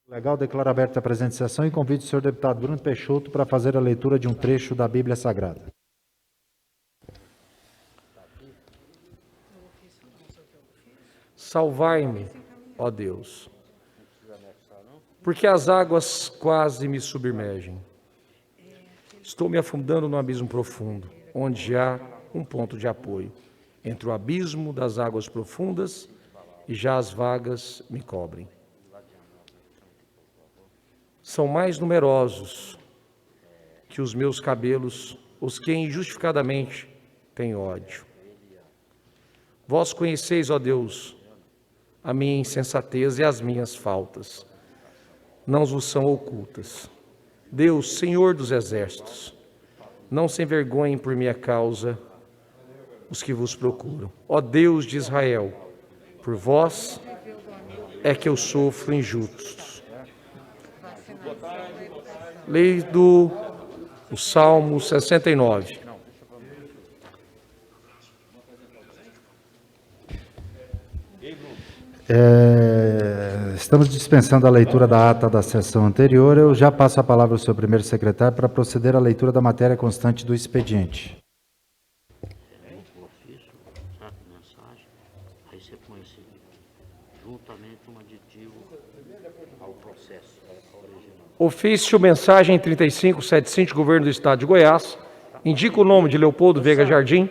Legal, declaro aberta a presente sessão e convido o senhor deputado Bruno Peixoto para fazer a leitura de um trecho da Bíblia Sagrada. Salvai-me, ó Deus, porque as águas quase me submergem. Estou me afundando num abismo profundo, onde há um ponto de apoio, entre o abismo das águas profundas e já as vagas me cobrem. São mais numerosos que os meus cabelos, os que injustificadamente têm ódio. Vós conheceis, ó Deus, a minha insensatez e as minhas faltas. Não vos são ocultas. Deus, Senhor dos exércitos, não se envergonhem por minha causa os que vos procuram. Ó Deus de Israel, por vós é que eu sofro injustos. Lei do Salmo 69. Estamos dispensando a leitura da ata da sessão anterior. Eu já passo a palavra ao senhor primeiro secretário para proceder à leitura da matéria constante do expediente. Aí você põe assim, juntamente um aditivo ao processo original. Ofício, mensagem 3575, Governo do Estado de Goiás, indica o nome de Leopoldo Veiga Jardim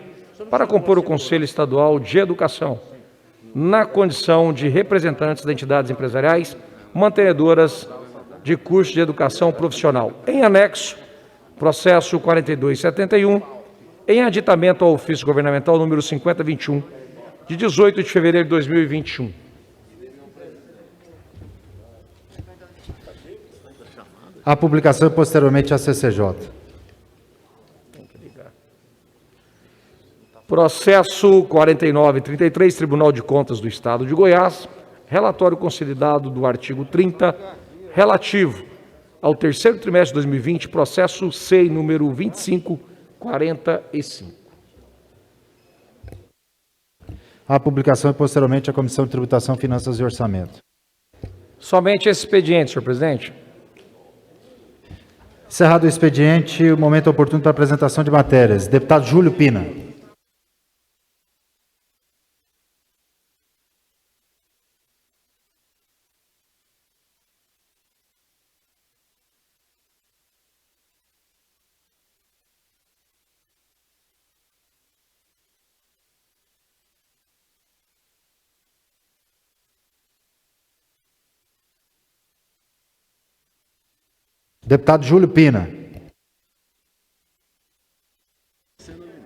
para compor o Conselho Estadual de Educação, na condição de representantes das entidades empresariais mantenedoras de curso de educação profissional. Em anexo, processo 4271, em aditamento ao ofício governamental número 5021, de 18 de fevereiro de 2021. A publicação e posteriormente a CCJ. Processo 4933, Tribunal de Contas do Estado de Goiás, relatório consolidado do artigo 30, relativo ao terceiro trimestre de 2020, processo SEI número 2545. A publicação e posteriormente a Comissão de Tributação, Finanças e Orçamento. Somente esse expediente, senhor presidente. Encerrado o expediente, o momento oportuno para apresentação de matérias. Deputado Júlio Pina. Deputado Júlio Pina.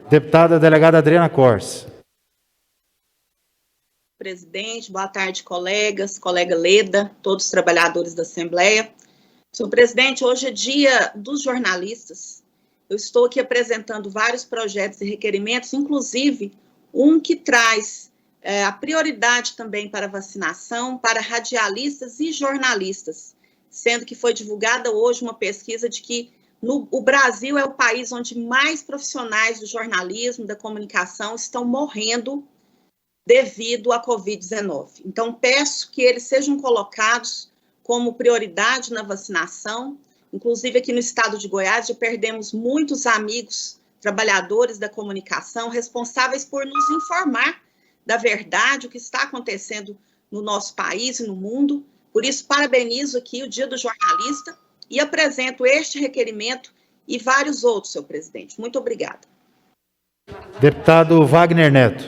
Deputada delegada Adriana Corse. Presidente, boa tarde, colegas, colega Leda, todos os trabalhadores da Assembleia. Senhor presidente, hoje é dia dos jornalistas. Eu estou aqui apresentando vários projetos e requerimentos, inclusive um que traz a prioridade também para vacinação para radialistas e jornalistas, sendo que foi divulgada hoje uma pesquisa de que o Brasil é o país onde mais profissionais do jornalismo, da comunicação, estão morrendo devido à Covid-19. Então, peço que eles sejam colocados como prioridade na vacinação. Inclusive, aqui no estado de Goiás, já perdemos muitos amigos, trabalhadores da comunicação, responsáveis por nos informar da verdade, o que está acontecendo no nosso país e no mundo. Por isso, parabenizo aqui o Dia do Jornalista e apresento este requerimento e vários outros, senhor presidente. Muito obrigada. Deputado Wagner Neto.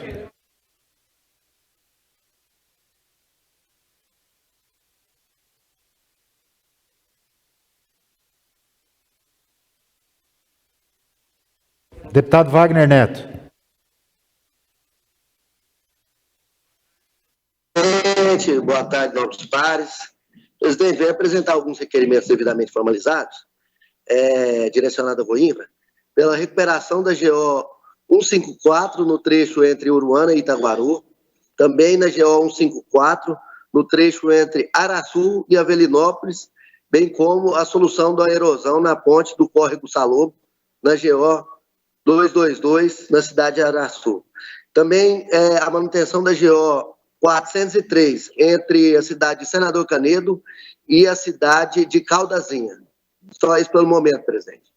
Deputado Wagner Neto. Presidente, boa tarde, novos pares. Presidente, venho apresentar alguns requerimentos devidamente formalizados, direcionado à Voinva, pela recuperação da GO 154 no trecho entre Uruana e Itaguaru, também na GO 154 no trecho entre Araçu e Avelinópolis, bem como a solução da erosão na ponte do Córrego Salobo, na GO 222, na cidade de Araçu. Também a manutenção da GO 403, entre a cidade de Senador Canedo e a cidade de Caldazinha. Só isso pelo momento, presidente.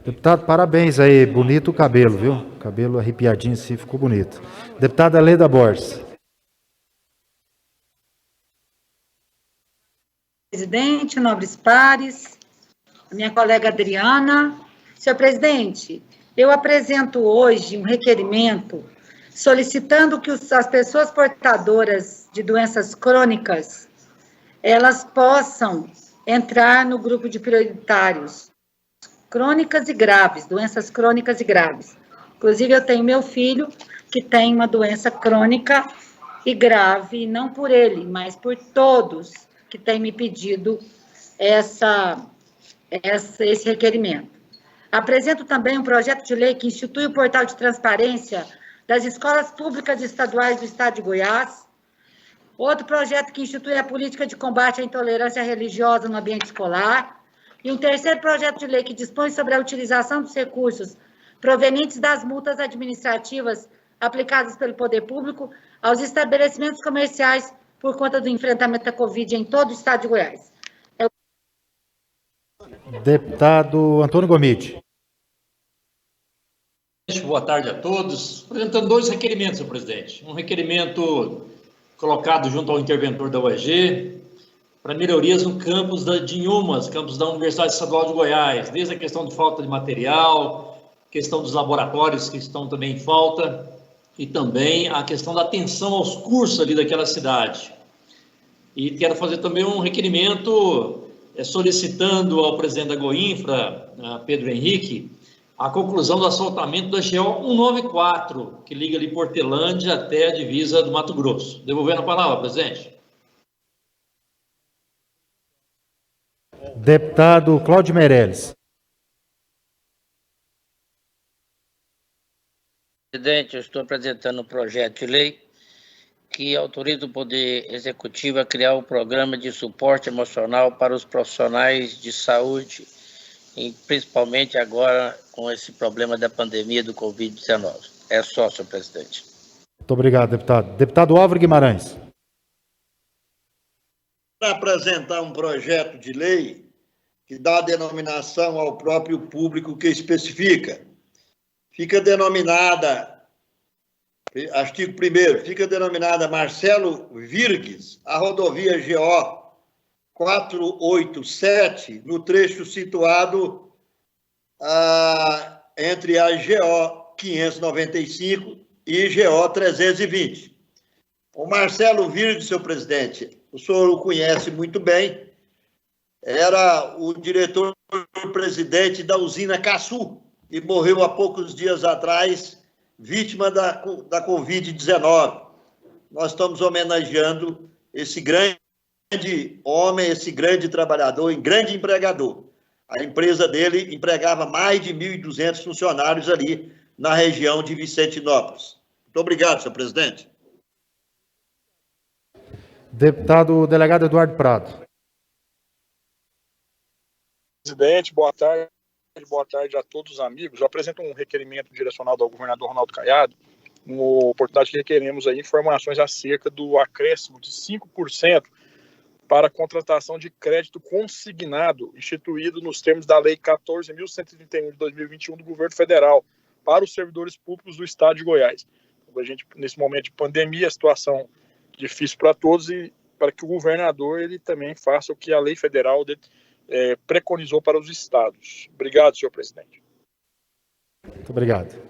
Deputado, parabéns aí, bonito o cabelo, viu? Cabelo arrepiadinho assim, ficou bonito. Deputada Leda Borges. Presidente, nobres pares, minha colega Adriana. Senhor presidente, eu apresento hoje um requerimento solicitando que as pessoas portadoras de doenças crônicas, elas possam entrar no grupo de prioritários, crônicas e graves, doenças crônicas e graves. Inclusive, eu tenho meu filho que tem uma doença crônica e grave, não por ele, mas por todos que têm me pedido esse requerimento. Apresento também um projeto de lei que institui o portal de transparência das escolas públicas estaduais do Estado de Goiás. Outro projeto que institui a política de combate à intolerância religiosa no ambiente escolar. E um terceiro projeto de lei que dispõe sobre a utilização dos recursos provenientes das multas administrativas aplicadas pelo poder público aos estabelecimentos comerciais por conta do enfrentamento da Covid em todo o Estado de Goiás. Deputado Antônio Gomide. Boa tarde a todos. Apresentando dois requerimentos, senhor presidente. Um requerimento colocado junto ao interventor da UEG para melhorias no campus de Inhumas, campus da Universidade Estadual de Goiás, desde a questão de falta de material, questão dos laboratórios que estão também em falta, e também a questão da atenção aos cursos ali daquela cidade. E quero fazer também um requerimento solicitando ao presidente da Goinfra, Pedro Henrique, a conclusão do asfaltamento da GO 194, que liga ali Portelândia até a divisa do Mato Grosso. Devolvendo a palavra, presidente. Deputado Cláudio Meirelles. Presidente, eu estou apresentando um projeto de lei que autoriza o Poder Executivo a criar um programa de suporte emocional para os profissionais de saúde, e principalmente agora com esse problema da pandemia do Covid-19. É só, senhor presidente. Muito obrigado, deputado. Deputado Álvaro Guimarães. Para apresentar um projeto de lei que dá denominação ao próprio público que especifica. Fica denominada, artigo 1º, fica denominada Marcelo Virgues, a rodovia GO 487, no trecho situado entre a GO 595 e GO 320. O Marcelo Virgues, senhor presidente, o senhor o conhece muito bem, era o diretor-presidente da usina Caçu, e morreu há poucos dias atrás, vítima da Covid-19. Nós estamos homenageando esse grande homem, esse grande trabalhador e grande empregador. A empresa dele empregava mais de 1.200 funcionários ali na região de Vicentinópolis. Muito obrigado, senhor presidente. Deputado delegado Eduardo Prado. Presidente, boa tarde a todos os amigos. Eu apresento um requerimento direcionado ao governador Ronaldo Caiado, uma oportunidade que requeremos aí informações acerca do acréscimo de 5% para a contratação de crédito consignado, instituído nos termos da Lei 14.131 de 2021 do Governo Federal, para os servidores públicos do Estado de Goiás. A gente, nesse momento de pandemia, a situação difícil para todos, e para que o governador ele também faça o que a lei federal preconizou para os estados. Obrigado, senhor presidente. Muito obrigado.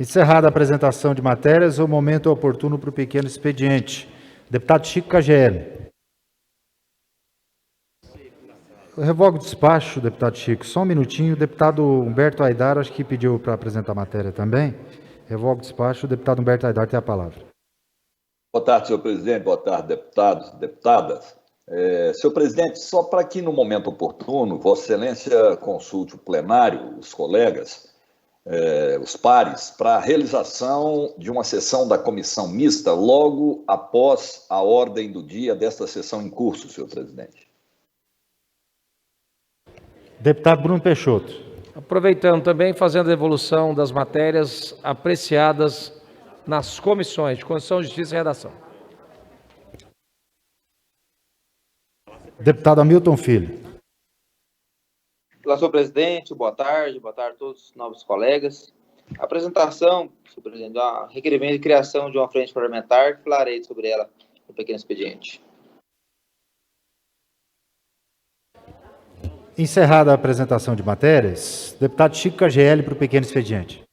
Encerrada a apresentação de matérias, o momento é oportuno para o pequeno expediente. Deputado Chico KGL. Eu revogo o despacho, deputado Chico. Só um minutinho. O deputado Humberto Aidar, acho que pediu para apresentar a matéria também. Revogo o despacho. O deputado Humberto Aidar tem a palavra. Boa tarde, senhor presidente. Boa tarde, deputados e deputadas. Senhor presidente, só para que no momento oportuno, Vossa Excelência consulte o plenário, os colegas, os pares, para a realização de uma sessão da comissão mista logo após a ordem do dia desta sessão em curso, senhor presidente. Deputado Bruno Peixoto. Aproveitando também, fazendo a devolução das matérias apreciadas nas comissões de Constituição, Justiça e Redação. Deputado Hamilton Filho. Olá, senhor presidente, boa tarde a todos os novos colegas. A apresentação, senhor presidente, do requerimento de criação de uma frente parlamentar, falarei sobre ela no pequeno expediente. Encerrada a apresentação de matérias, deputado Chico KGL para o pequeno expediente.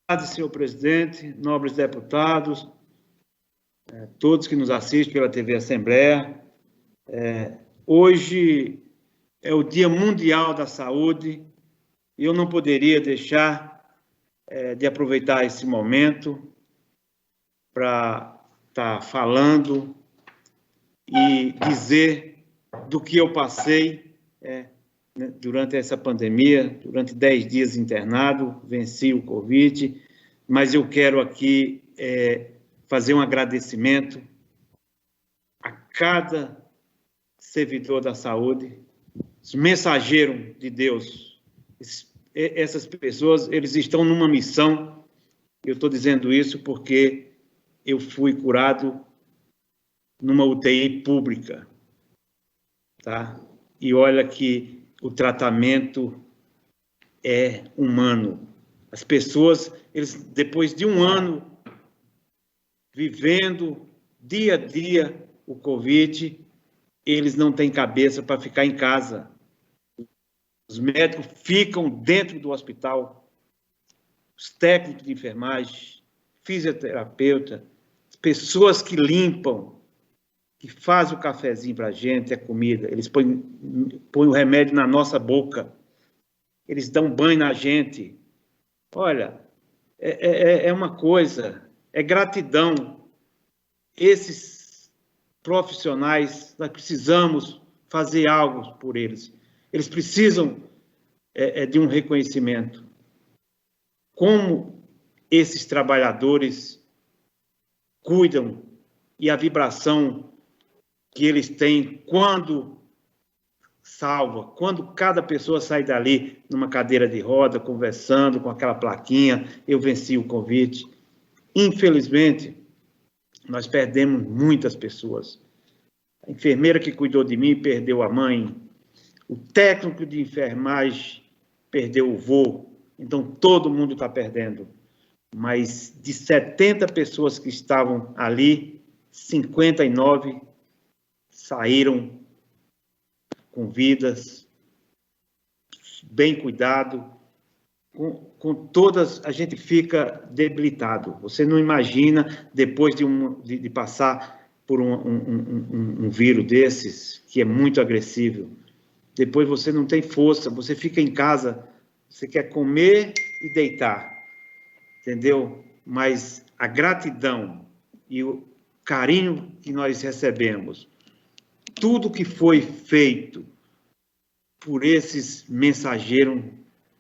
Obrigado, senhor presidente, nobres deputados, todos que nos assistem pela TV Assembleia. Hoje é o Dia Mundial da Saúde e eu não poderia deixar de aproveitar esse momento para estar falando e dizer do que eu passei durante essa pandemia, durante 10 dias internado, venci o Covid, mas eu quero aqui fazer um agradecimento a cada servidor da saúde, os mensageiros de Deus. Essas pessoas, eles estão numa missão. Eu estou dizendo isso porque eu fui curado numa UTI pública, tá? E olha que o tratamento é humano. As pessoas, eles, depois de um ano vivendo dia a dia o Covid, eles não têm cabeça para ficar em casa. Os médicos ficam dentro do hospital, os técnicos de enfermagem, fisioterapeuta, pessoas que limpam, que fazem o cafezinho para a gente, a comida, eles põem o remédio na nossa boca, eles dão banho na gente. Olha, é uma coisa, é gratidão. Esses profissionais, nós precisamos fazer algo por eles. Eles precisam de um reconhecimento. Como esses trabalhadores cuidam e a vibração que eles têm quando salva, quando cada pessoa sai dali numa cadeira de roda, conversando com aquela plaquinha, eu venci o Covid. Infelizmente, nós perdemos muitas pessoas. A enfermeira que cuidou de mim perdeu a mãe, o técnico de enfermagem perdeu o vô, então todo mundo está perdendo. Mas de 70 pessoas que estavam ali, 59 saíram com vidas, bem cuidado. Com todas, a gente fica debilitado. Você não imagina, depois de passar por um vírus desses, que é muito agressivo, depois você não tem força, você fica em casa, você quer comer e deitar, entendeu? Mas a gratidão e o carinho que nós recebemos, tudo que foi feito por esses mensageiros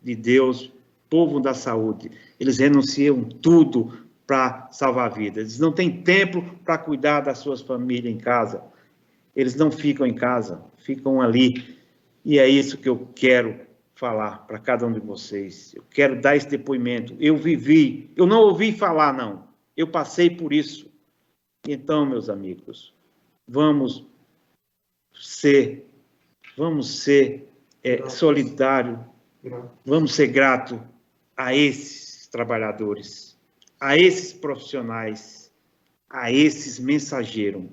de Deus, povo da saúde, eles renunciam tudo para salvar vidas. Eles não têm tempo para cuidar das suas famílias em casa. Eles não ficam em casa, ficam ali. E é isso que eu quero falar para cada um de vocês. Eu quero dar esse depoimento. Eu vivi, eu não ouvi falar, não. Eu passei por isso. Então, meus amigos, vamos ser solidários, vamos ser gratos a esses trabalhadores, a esses profissionais, a esses mensageiros.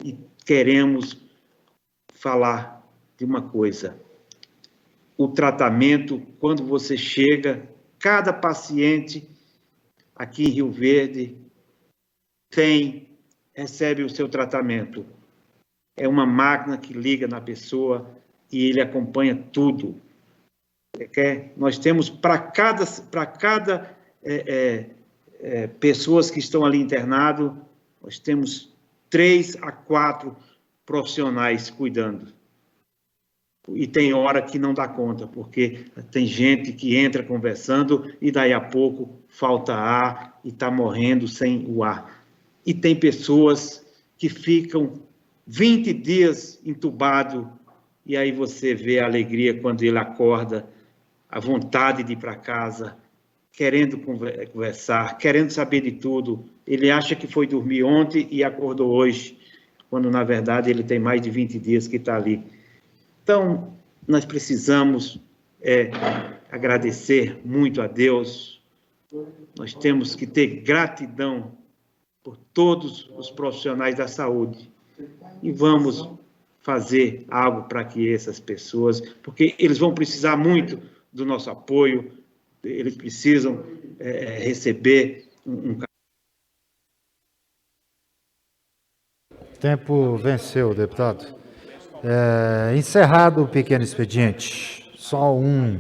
E queremos falar de uma coisa. O tratamento, quando você chega, cada paciente aqui em Rio Verde recebe o seu tratamento. É uma máquina que liga na pessoa e ele acompanha tudo. Nós temos para cada pessoas que estão ali internado, nós temos 3 a 4 profissionais cuidando. E tem hora que não dá conta, porque tem gente que entra conversando e daí a pouco falta ar e está morrendo sem o ar. E tem pessoas que ficam 20 dias entubado e aí você vê a alegria quando ele acorda, a vontade de ir para casa, querendo conversar, querendo saber de tudo. Ele acha que foi dormir ontem e acordou hoje, quando, na verdade, ele tem mais de 20 dias que está ali. Então, nós precisamos agradecer muito a Deus. Nós temos que ter gratidão por todos os profissionais da saúde. E vamos fazer algo para que essas pessoas, porque eles vão precisar muito do nosso apoio, eles precisam receber um... Tempo venceu, deputado. Encerrado o pequeno expediente. Só um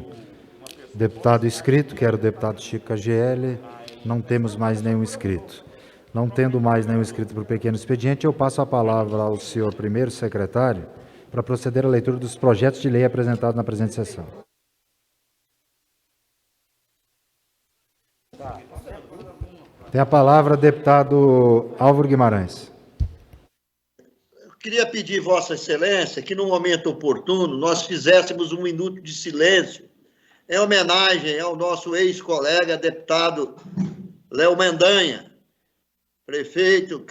deputado inscrito, que era o deputado Chico KGL. Não temos mais nenhum inscrito. Não tendo mais nenhum inscrito para o pequeno expediente, eu passo a palavra ao senhor primeiro secretário para proceder à leitura dos projetos de lei apresentados na presente sessão. Tem a palavra o deputado Álvaro Guimarães. Eu queria pedir, Vossa Excelência, que no momento oportuno nós fizéssemos um minuto de silêncio em homenagem ao nosso ex-colega, deputado Léo Mendanha, prefeito,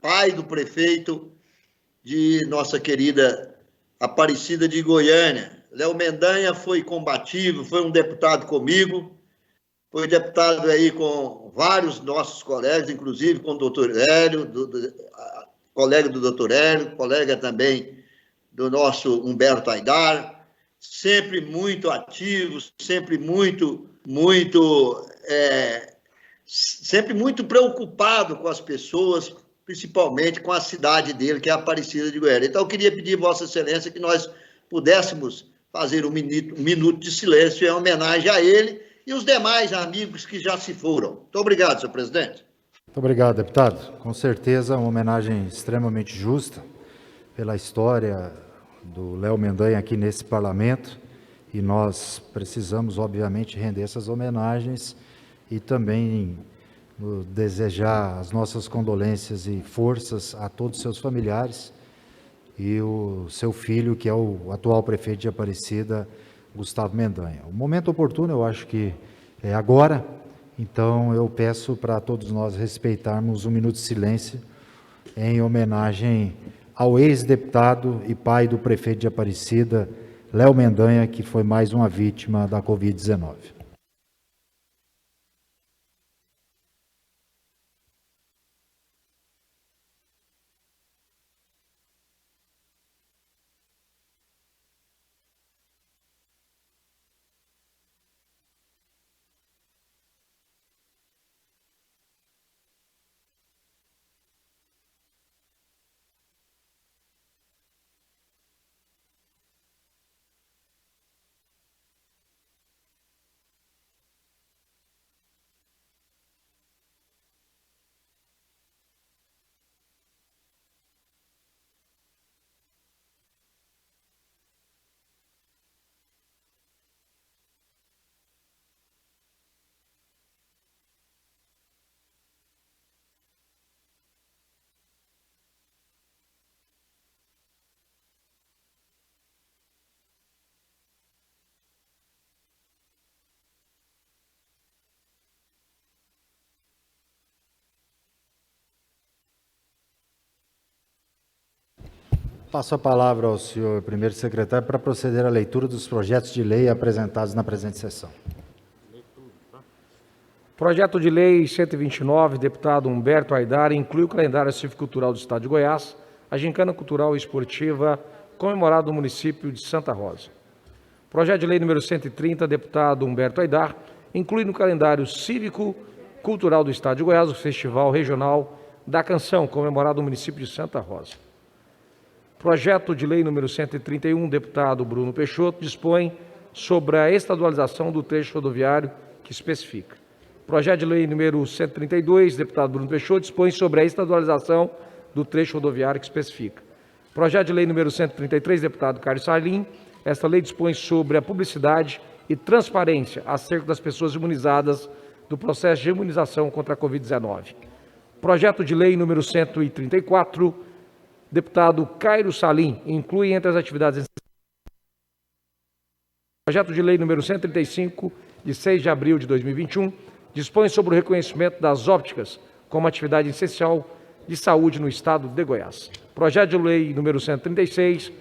pai do prefeito de nossa querida Aparecida de Goiânia. Léo Mendanha foi combativo, foi um deputado comigo, foi deputado aí com vários nossos colegas, inclusive com o doutor Hélio, colega do doutor Hélio, colega também do nosso Humberto Aidar, sempre muito ativos, sempre muito preocupado com as pessoas, principalmente com a cidade dele, que é a Aparecida de Goiânia. Então, eu queria pedir, Vossa Excelência, que nós pudéssemos fazer um minuto de silêncio em homenagem a ele e os demais amigos que já se foram. Muito obrigado, senhor presidente. Muito obrigado, deputado. Com certeza, uma homenagem extremamente justa pela história do Léo Mendanha aqui nesse parlamento, e nós precisamos, obviamente, render essas homenagens e também desejar as nossas condolências e forças a todos os seus familiares e o seu filho, que é o atual prefeito de Aparecida, Gustavo Mendanha. O momento oportuno, eu acho que é agora, então eu peço para todos nós respeitarmos um minuto de silêncio em homenagem ao ex-deputado e pai do prefeito de Aparecida, Léo Mendanha, que foi mais uma vítima da Covid-19. Passo a palavra ao senhor primeiro secretário para proceder à leitura dos projetos de lei apresentados na presente sessão. Projeto de lei 129, deputado Humberto Aidar, inclui o calendário cívico-cultural do Estado de Goiás, a gincana cultural e esportiva comemorada no município de Santa Rosa. Projeto de lei número 130, deputado Humberto Aidar, inclui no calendário cívico-cultural do Estado de Goiás o Festival Regional da Canção, comemorado no município de Santa Rosa. Projeto de lei número 131, deputado Bruno Peixoto, dispõe sobre a estadualização do trecho rodoviário que especifica. Projeto de lei número 132, deputado Bruno Peixoto, dispõe sobre a estadualização do trecho rodoviário que especifica. Projeto de lei número 133, deputado Carlos Salim, esta lei dispõe sobre a publicidade e transparência acerca das pessoas imunizadas do processo de imunização contra a Covid-19. Projeto de lei número 134, deputado Cairo Salim, inclui entre as atividades... Projeto de lei número 135, de 6 de abril de 2021, dispõe sobre o reconhecimento das ópticas como atividade essencial de saúde no estado de Goiás. Projeto de lei número 136,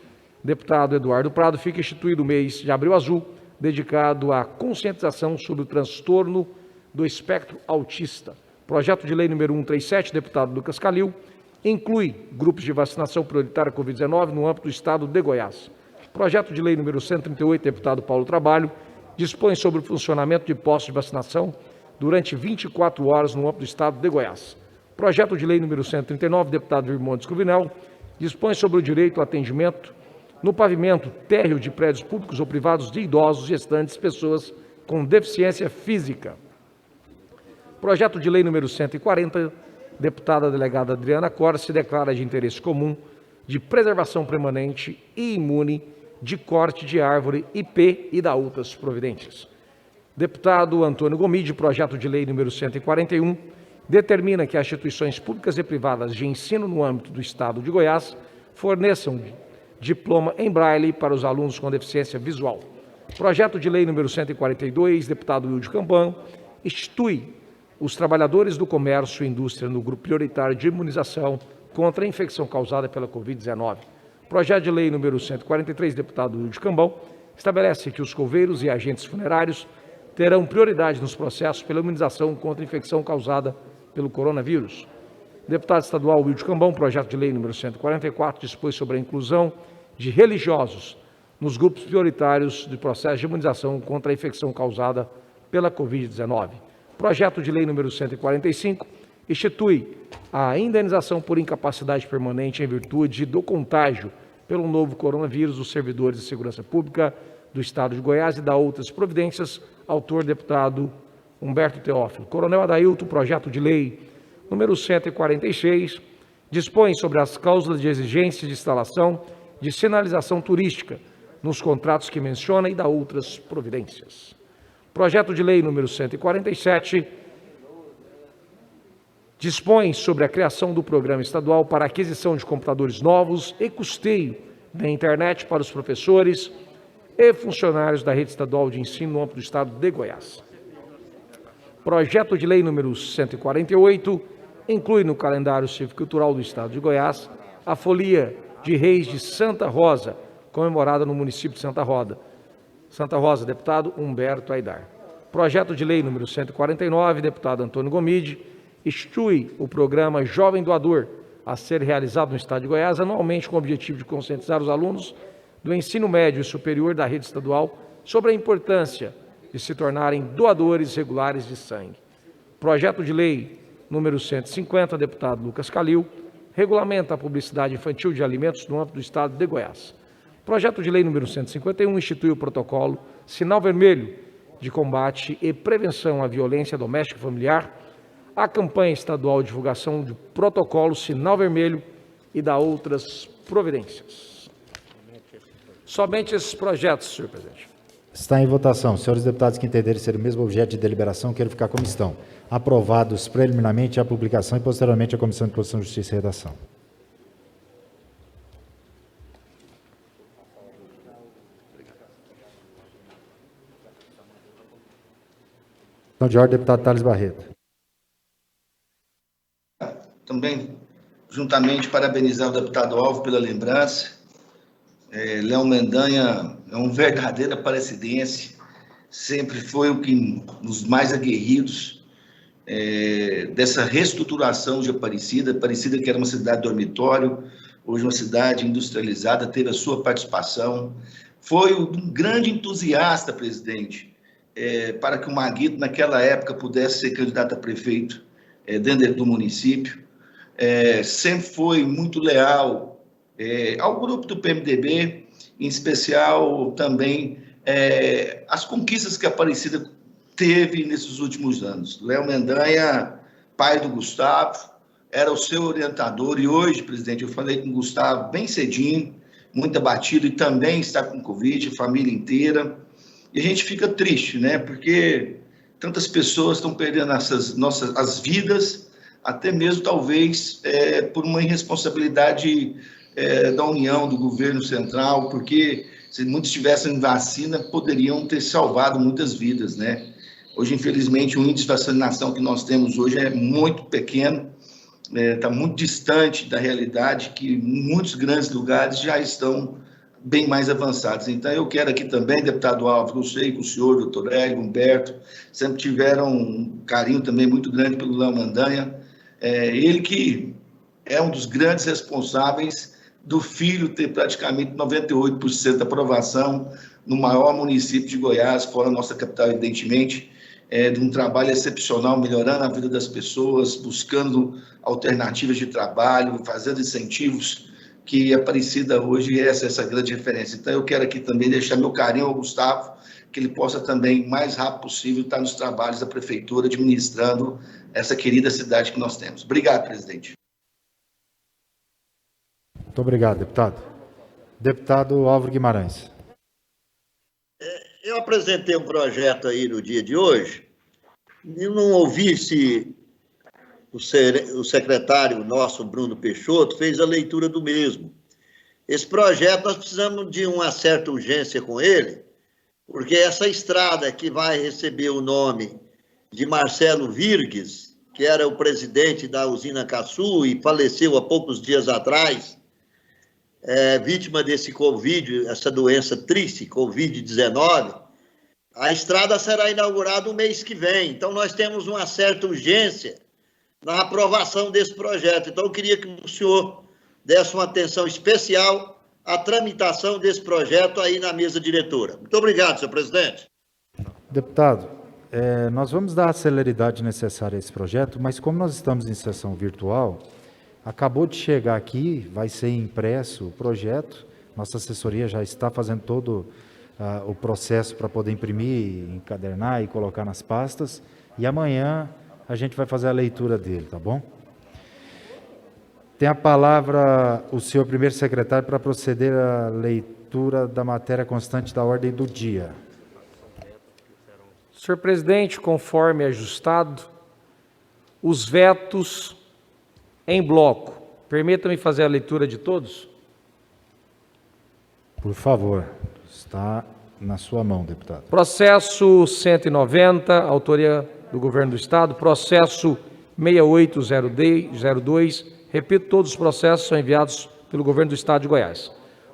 deputado Eduardo Prado, fica instituído o mês de Abril Azul, dedicado à conscientização sobre o transtorno do espectro autista. Projeto de lei número 137, deputado Lucas Calil, inclui grupos de vacinação prioritária Covid-19 no âmbito do estado de Goiás. Projeto de lei número 138, deputado Paulo Trabalho, dispõe sobre o funcionamento de postos de vacinação durante 24 horas no âmbito do estado de Goiás. Projeto de lei número 139, deputado Virmontes Cruvinel, dispõe sobre o direito ao atendimento no pavimento térreo de prédios públicos ou privados de idosos, gestantes, pessoas com deficiência física. Projeto de lei número 140, deputada delegada Adriana Cor, se declara de interesse comum, de preservação permanente e imune de corte de árvore IP e da outras providências. Deputado Antônio Gomide, projeto de lei número 141, determina que as instituições públicas e privadas de ensino no âmbito do estado de Goiás forneçam diploma em braille para os alunos com deficiência visual. Projeto de lei número 142, deputado Wilde Campan, institui os trabalhadores do comércio e indústria no grupo prioritário de imunização contra a infecção causada pela Covid-19. Projeto de lei número 143, deputado Wilde Cambão, estabelece que os coveiros e agentes funerários terão prioridade nos processos pela imunização contra a infecção causada pelo coronavírus. Deputado estadual Wilde Cambão, projeto de lei número 144, dispõe sobre a inclusão de religiosos nos grupos prioritários de processo de imunização contra a infecção causada pela Covid-19. Projeto de lei número 145, institui a indenização por incapacidade permanente em virtude do contágio pelo novo coronavírus dos servidores de segurança pública do estado de Goiás e da outras providências, autor deputado Humberto Teófilo. Coronel Adailto, projeto de lei número 146, dispõe sobre as cláusulas de exigência de instalação de sinalização turística nos contratos que menciona e da outras providências. Projeto de lei número 147, dispõe sobre a criação do programa estadual para aquisição de computadores novos e custeio da internet para os professores e funcionários da rede estadual de ensino no âmbito do estado de Goiás. Projeto de lei número 148, inclui no calendário cívico-cultural do estado de Goiás a Folia de Reis de Santa Rosa, comemorada no município de Santa Rosa, deputado Humberto Aidar. Projeto de lei número 149, deputado Antônio Gomide, institui o programa Jovem Doador, a ser realizado no estado de Goiás anualmente com o objetivo de conscientizar os alunos do ensino médio e superior da rede estadual sobre a importância de se tornarem doadores regulares de sangue. Projeto de lei número 150, deputado Lucas Calil, regulamenta a publicidade infantil de alimentos no âmbito do estado de Goiás. Projeto de lei número 151, institui o protocolo Sinal Vermelho de combate e prevenção à violência doméstica e familiar, a campanha estadual de divulgação do protocolo Sinal Vermelho e da outras providências. Somente esses projetos, senhor presidente. Está em votação. Senhores deputados que entenderem ser o mesmo objeto de deliberação, queiram ficar como estão. Aprovados preliminarmente a publicação e posteriormente a Comissão de Constituição, Justiça e Redação. Questão de ordem, deputado Thales Barreto. Também, juntamente, parabenizar o deputado Alvo pela lembrança. Léo Mendanha é um verdadeiro aparecidense, sempre foi o que nos mais aguerridos dessa reestruturação de Aparecida. Aparecida, que era uma cidade dormitório, hoje uma cidade industrializada, teve a sua participação. Foi um grande entusiasta, presidente, para que o Maguito, naquela época, pudesse ser candidato a prefeito dentro do município. Sempre foi muito leal ao grupo do PMDB, em especial também as conquistas que a Aparecida teve nesses últimos anos. Léo Mendanha, pai do Gustavo, era o seu orientador e hoje, presidente, eu falei com o Gustavo bem cedinho, muito abatido, e também está com Covid, a família inteira. E a gente fica triste, né? Porque tantas pessoas estão perdendo as vidas, até mesmo, talvez, por uma irresponsabilidade da União, do governo central, porque se muitos tivessem vacina, poderiam ter salvado muitas vidas, né? Hoje, infelizmente, o índice de vacinação que nós temos hoje é muito pequeno, está muito distante da realidade, que muitos grandes lugares já estão bem mais avançados. Então, eu quero aqui também, deputado Álvaro, eu sei que o senhor, doutor Hélio, Humberto, sempre tiveram um carinho também muito grande pelo Léo Mendanha, ele que é um dos grandes responsáveis do filho ter praticamente 98% de aprovação no maior município de Goiás, fora a nossa capital, evidentemente, de um trabalho excepcional, melhorando a vida das pessoas, buscando alternativas de trabalho, fazendo incentivos, que a Aparecida hoje é essa grande referência. Então, eu quero aqui também deixar meu carinho ao Gustavo, que ele possa também, o mais rápido possível, estar nos trabalhos da Prefeitura, administrando essa querida cidade que nós temos. Obrigado, presidente. Muito obrigado, deputado. Deputado Álvaro Guimarães. Eu apresentei um projeto aí no dia de hoje, e não ouvi se o secretário nosso, Bruno Peixoto, fez a leitura do mesmo. Esse projeto, nós precisamos de uma certa urgência com ele, porque essa estrada que vai receber o nome de Marcelo Virgues, que era o presidente da usina Caçu e faleceu há poucos dias atrás, vítima desse Covid, essa doença triste, Covid-19, a estrada será inaugurada no mês que vem. Então, nós temos uma certa urgência na aprovação desse projeto. Então, eu queria que o senhor desse uma atenção especial à tramitação desse projeto aí na mesa diretora. Muito obrigado, senhor presidente. Deputado, nós vamos dar a celeridade necessária a esse projeto, mas como nós estamos em sessão virtual, acabou de chegar aqui, vai ser impresso o projeto, nossa assessoria já está fazendo todo o processo para poder imprimir, encadernar e colocar nas pastas, e amanhã a gente vai fazer a leitura dele, tá bom? Tem a palavra o senhor primeiro secretário para proceder à leitura da matéria constante da ordem do dia. Senhor presidente, conforme ajustado, os vetos em bloco. Permita-me fazer a leitura de todos? Por favor, está na sua mão, deputado. Processo 190, autoria do Governo do Estado. Processo 6802, repito, todos os processos são enviados pelo Governo do Estado de Goiás.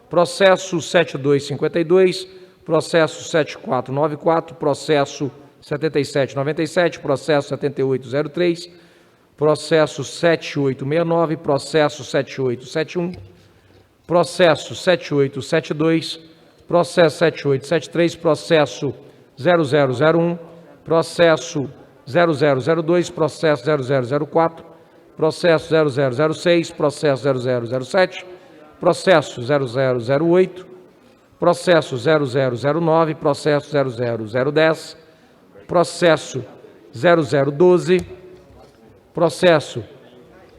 Processo 7252, processo 7494, processo 7797, processo 7803, processo 7869, processo 7871, processo 7872, processo 7873, processo 0001, processo 0002, processo 0004, processo 0006, processo 0007, processo 0008, processo 0009, processo 00010, processo 0012, processo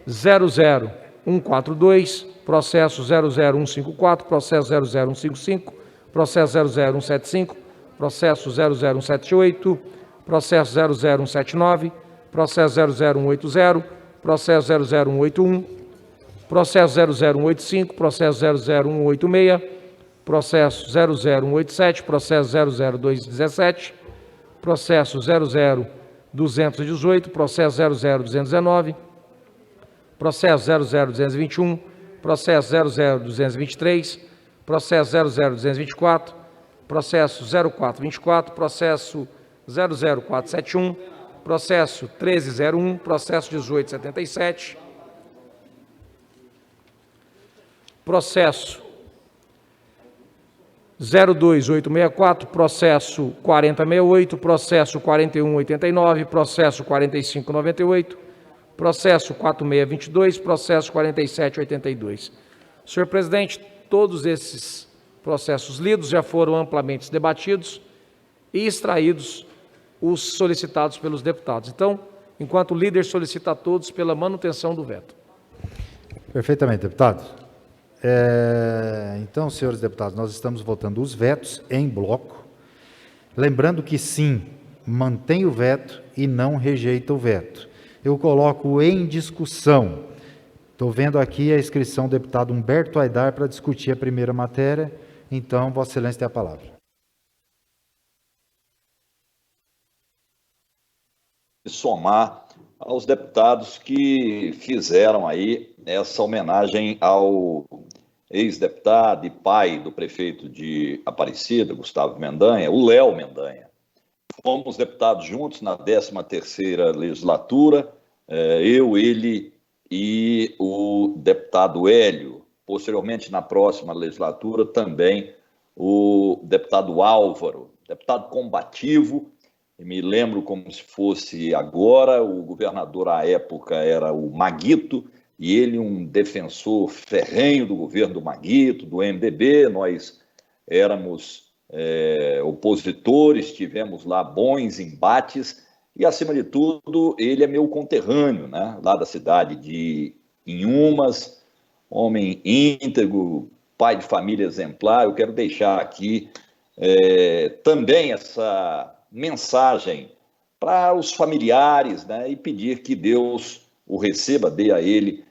00142, processo 00154, processo 00155, processo 00175, processo 00178, processo 00179, processo 00180, processo 00181, processo 00185, processo 00186, processo 00187, processo 00217, processo 00218, processo 00219, processo 00221, processo 00223, processo 00224, processo 0424, processo 00471, processo 1301, processo 1877, processo 02864, processo 4068, processo 4189, processo 4598, processo 4622, processo 4782. Senhor presidente, todos esses processos lidos já foram amplamente debatidos e extraídos os solicitados pelos deputados. Então, enquanto o líder solicita a todos pela manutenção do veto. Perfeitamente, deputado. Então, senhores deputados, nós estamos votando os vetos em bloco. Lembrando que sim, mantém o veto e não rejeita o veto. Eu coloco em discussão. Estou vendo aqui a inscrição do deputado Humberto Aidar para discutir a primeira matéria. Então, Vossa Excelência tem a palavra. somar aos deputados que fizeram aí essa homenagem ao ex-deputado e pai do prefeito de Aparecida, Gustavo Mendanha, o Léo Mendanha. Fomos deputados juntos na 13ª legislatura, eu, ele e o deputado Hélio. Posteriormente, na próxima legislatura, também o deputado Álvaro, deputado combativo. Me lembro como se fosse agora, o governador à época era o Maguito, e ele um defensor ferrenho do governo do Maguito, do MDB. Nós éramos opositores, tivemos lá bons embates, e acima de tudo, ele é meu conterrâneo, né? Lá da cidade de Inhumas, homem íntegro, pai de família exemplar. Eu quero deixar aqui também essa mensagem para os familiares, né, e pedir que Deus o receba, dê a ele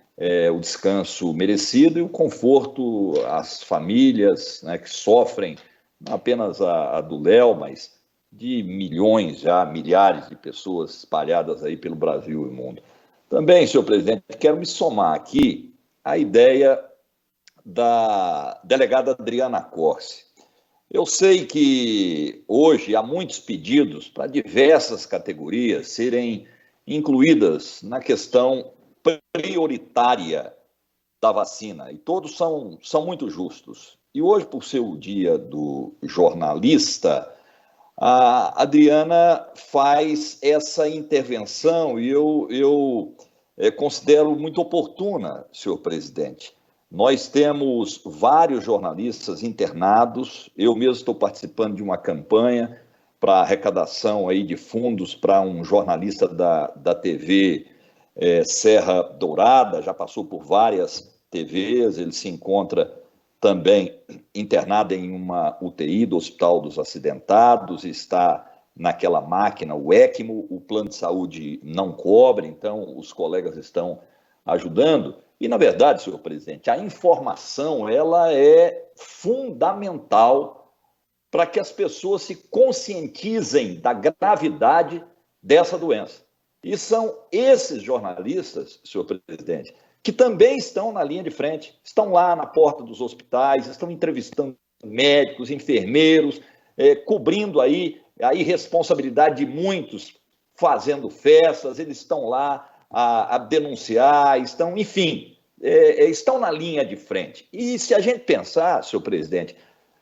o descanso merecido e o conforto às famílias, né, que sofrem, não apenas a do Léo, mas de milhões, já milhares de pessoas espalhadas aí pelo Brasil e mundo. Também, senhor presidente, quero me somar aqui à ideia da delegada Adriana Corsi. Eu sei que hoje há muitos pedidos para diversas categorias serem incluídas na questão prioritária da vacina, e todos são muito justos. E hoje, por ser o dia do jornalista, a Adriana faz essa intervenção e eu considero muito oportuna, senhor presidente. Nós temos vários jornalistas internados. Eu mesmo estou participando de uma campanha para arrecadação aí de fundos para um jornalista da TV Serra Dourada, já passou por várias TVs, ele se encontra também internado em uma UTI do Hospital dos Acidentados, está naquela máquina, o ECMO, o plano de saúde não cobre, então os colegas estão ajudando. E, na verdade, senhor presidente, a informação ela é fundamental para que as pessoas se conscientizem da gravidade dessa doença. E são esses jornalistas, senhor presidente, que também estão na linha de frente, estão lá na porta dos hospitais, estão entrevistando médicos, enfermeiros, cobrindo aí a irresponsabilidade de muitos, fazendo festas. Eles estão lá a denunciar, estão, enfim, estão na linha de frente. E se a gente pensar, senhor presidente,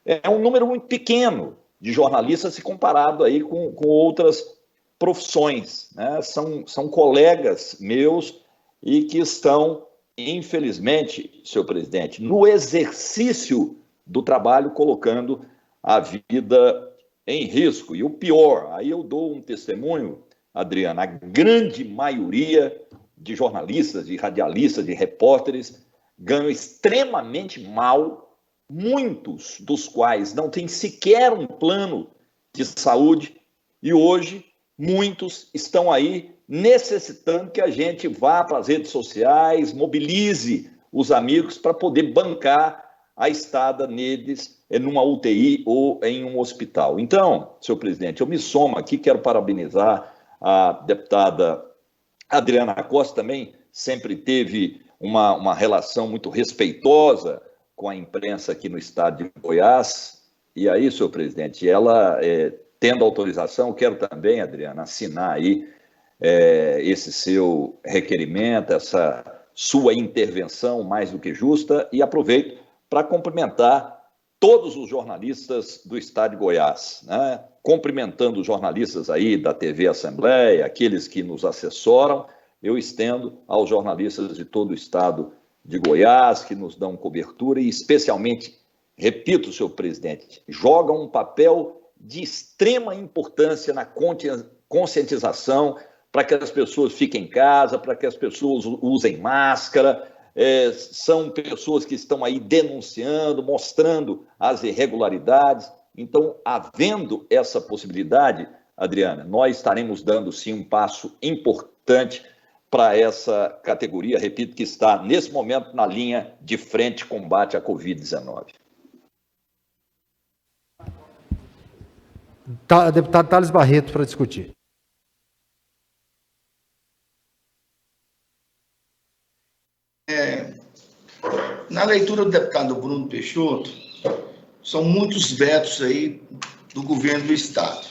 é um número muito pequeno de jornalistas se comparado aí com outras profissões, né? São colegas meus e que estão, infelizmente, senhor presidente, no exercício do trabalho, colocando a vida em risco. E o pior, aí eu dou um testemunho, Adriana, a grande maioria de jornalistas, de radialistas, de repórteres ganham extremamente mal, muitos dos quais não têm sequer um plano de saúde, e hoje muitos estão aí necessitando que a gente vá para as redes sociais, mobilize os amigos para poder bancar a estada neles numa UTI ou em um hospital. Então, senhor presidente, eu me somo aqui, quero parabenizar a deputada Adriana Costa, também sempre teve uma relação muito respeitosa com a imprensa aqui no estado de Goiás. E aí, senhor presidente, ela, tendo autorização, quero também, Adriana, assinar aí esse seu requerimento, essa sua intervenção mais do que justa, e aproveito para cumprimentar todos os jornalistas do estado de Goiás, né? Cumprimentando os jornalistas aí da TV Assembleia, aqueles que nos assessoram, eu estendo aos jornalistas de todo o estado de Goiás, que nos dão cobertura e especialmente, repito, senhor presidente, jogam um papel de extrema importância na conscientização para que as pessoas fiquem em casa, para que as pessoas usem máscara. São pessoas que estão aí denunciando, mostrando as irregularidades. Então, havendo essa possibilidade, Adriana, nós estaremos dando, sim, um passo importante para essa categoria, repito, que está, nesse momento, na linha de frente combate à Covid-19. Deputado Thales Barreto, para discutir. Na leitura do deputado Bruno Peixoto, são muitos vetos aí do governo do Estado.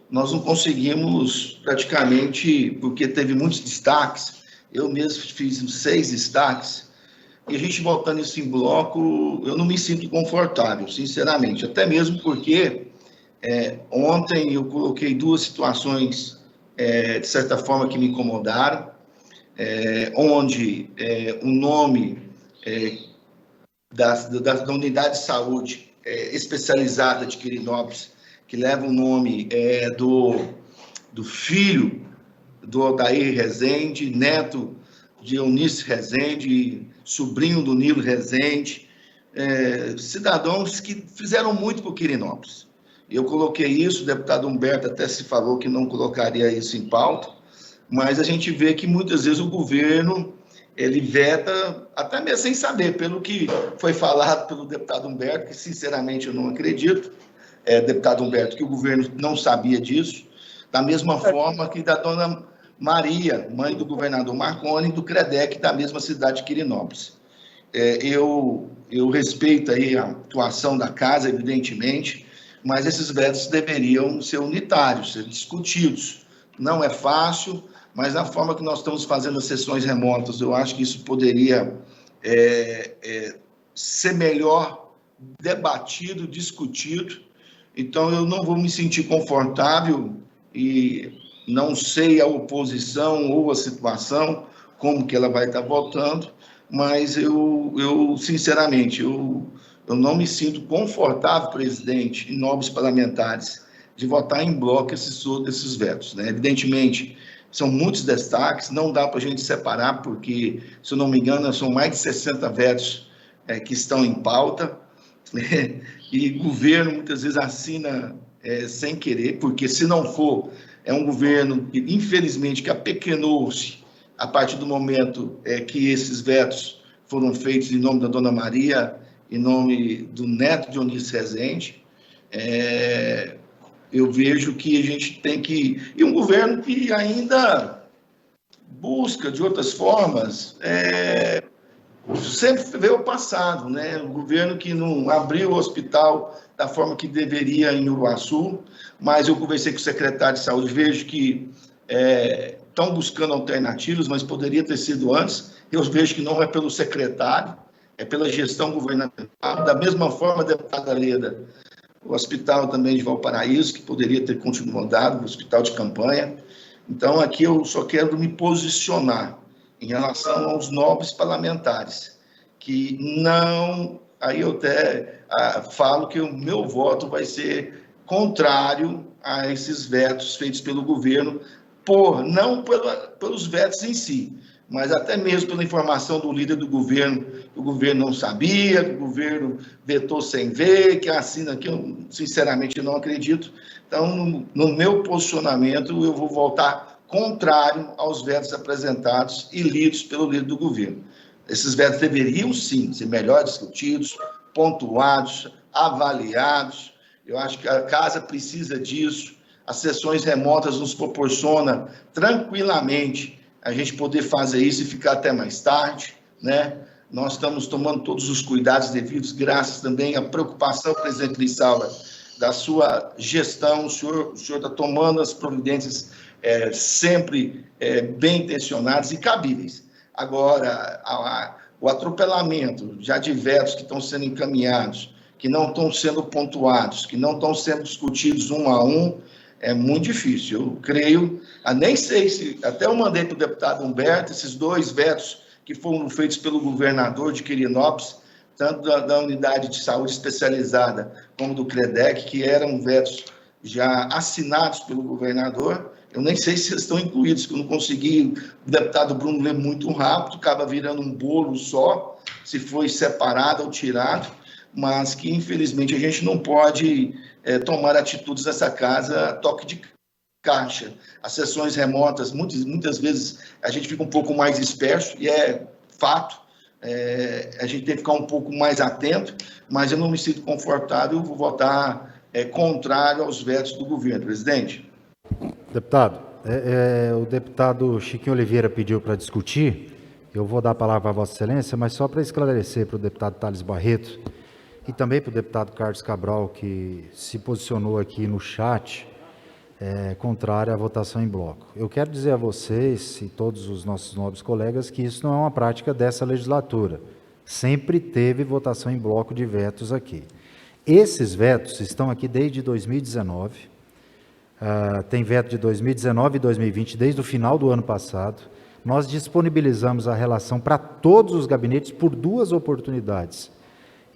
Nós não conseguimos praticamente, porque teve muitos destaques, eu mesmo fiz 6 destaques, e a gente voltando isso em bloco, eu não me sinto confortável, sinceramente, até mesmo porque ontem eu coloquei 2 situações, de certa forma, que me incomodaram, onde o nome da unidade de saúde especializada de Quirinópolis, que leva o nome do filho do Odair Rezende, neto de Eunice Rezende, sobrinho do Nilo Rezende, cidadãos que fizeram muito por Quirinópolis. Eu coloquei isso, o deputado Humberto até se falou que não colocaria isso em pauta, mas a gente vê que muitas vezes o governo, ele veta, até mesmo sem saber, pelo que foi falado pelo deputado Humberto, que sinceramente eu não acredito, deputado Humberto, que o governo não sabia disso, da mesma forma que da dona Maria, mãe do governador Marconi, do CREDEC, da mesma cidade de Quirinópolis. Eu respeito aí a atuação da casa, evidentemente, mas esses vetos deveriam ser unitários, ser discutidos. Não é fácil, mas na forma que nós estamos fazendo as sessões remotas, eu acho que isso poderia ser melhor debatido, discutido. Então, eu não vou me sentir confortável e não sei a oposição ou a situação, como que ela vai estar votando, mas eu sinceramente, eu não me sinto confortável, presidente, e nobres parlamentares, de votar em bloco esses vetos, né? Evidentemente, são muitos destaques, não dá para a gente separar, porque, se eu não me engano, são mais de 60 vetos que estão em pauta, e o governo muitas vezes assina sem querer, porque se não for, é um governo que, infelizmente, que apequenou-se a partir do momento que esses vetos foram feitos em nome da dona Maria, em nome do neto de Eunice Rezende. Eu vejo que a gente tem que... E um governo que ainda busca, de outras formas, sempre vê o passado, né? Um governo que não abriu o hospital da forma que deveria em Uruaçu, mas eu conversei com o secretário de saúde, vejo que estão buscando alternativas, mas poderia ter sido antes. Eu vejo que não é pelo secretário, é pela gestão governamental. Da mesma forma, deputada Leda, o hospital também de Valparaíso, que poderia ter continuado, o hospital de campanha. Então, aqui eu só quero me posicionar em relação aos nobres parlamentares, que não... Aí eu até falo que o meu voto vai ser contrário a esses vetos feitos pelo governo, não pelos vetos em si, mas até mesmo pela informação do líder do governo, que o governo não sabia, que o governo vetou sem ver, que assina aqui, eu sinceramente não acredito. Então, no meu posicionamento, eu vou votar contrário aos vetos apresentados e lidos pelo líder do governo. Esses vetos deveriam, sim, ser melhor discutidos, pontuados, avaliados. Eu acho que a casa precisa disso. As sessões remotas nos proporcionam tranquilamente a gente poder fazer isso e ficar até mais tarde, né? Nós estamos tomando todos os cuidados devidos, graças também à preocupação, presidente Lissauer, da sua gestão. O senhor está tomando as providências sempre bem intencionadas e cabíveis. Agora, o atropelamento já de vetos que estão sendo encaminhados, que não estão sendo pontuados, que não estão sendo discutidos um a um, é muito difícil. Eu creio, nem sei se, até eu mandei para o deputado Humberto, esses 2 vetos que foram feitos pelo governador de Quirinópolis, tanto da unidade de saúde especializada como do CREDEC, que eram vetos já assinados pelo governador. Eu nem sei se estão incluídos, que eu não consegui, o deputado Bruno lê muito rápido, acaba virando um bolo só, se foi separado ou tirado, mas que, infelizmente, a gente não pode tomar atitudes nessa casa toque de caixa. As sessões remotas, muitas vezes, a gente fica um pouco mais disperso, e é fato, a gente tem que ficar um pouco mais atento, mas eu não me sinto confortável, vou votar contrário aos vetos do governo. Presidente. Deputado, o deputado Chiquinho Oliveira pediu para discutir, eu vou dar a palavra a Vossa Excelência, mas só para esclarecer para o deputado Thales Barreto e também para o deputado Carlos Cabral, que se posicionou aqui no chat, contrário à votação em bloco. Eu quero dizer a vocês e todos os nossos nobres colegas que isso não é uma prática dessa legislatura. Sempre teve votação em bloco de vetos aqui. Esses vetos estão aqui desde 2019, tem veto de 2019 e 2020, desde o final do ano passado. Nós disponibilizamos a relação para todos os gabinetes por 2 oportunidades.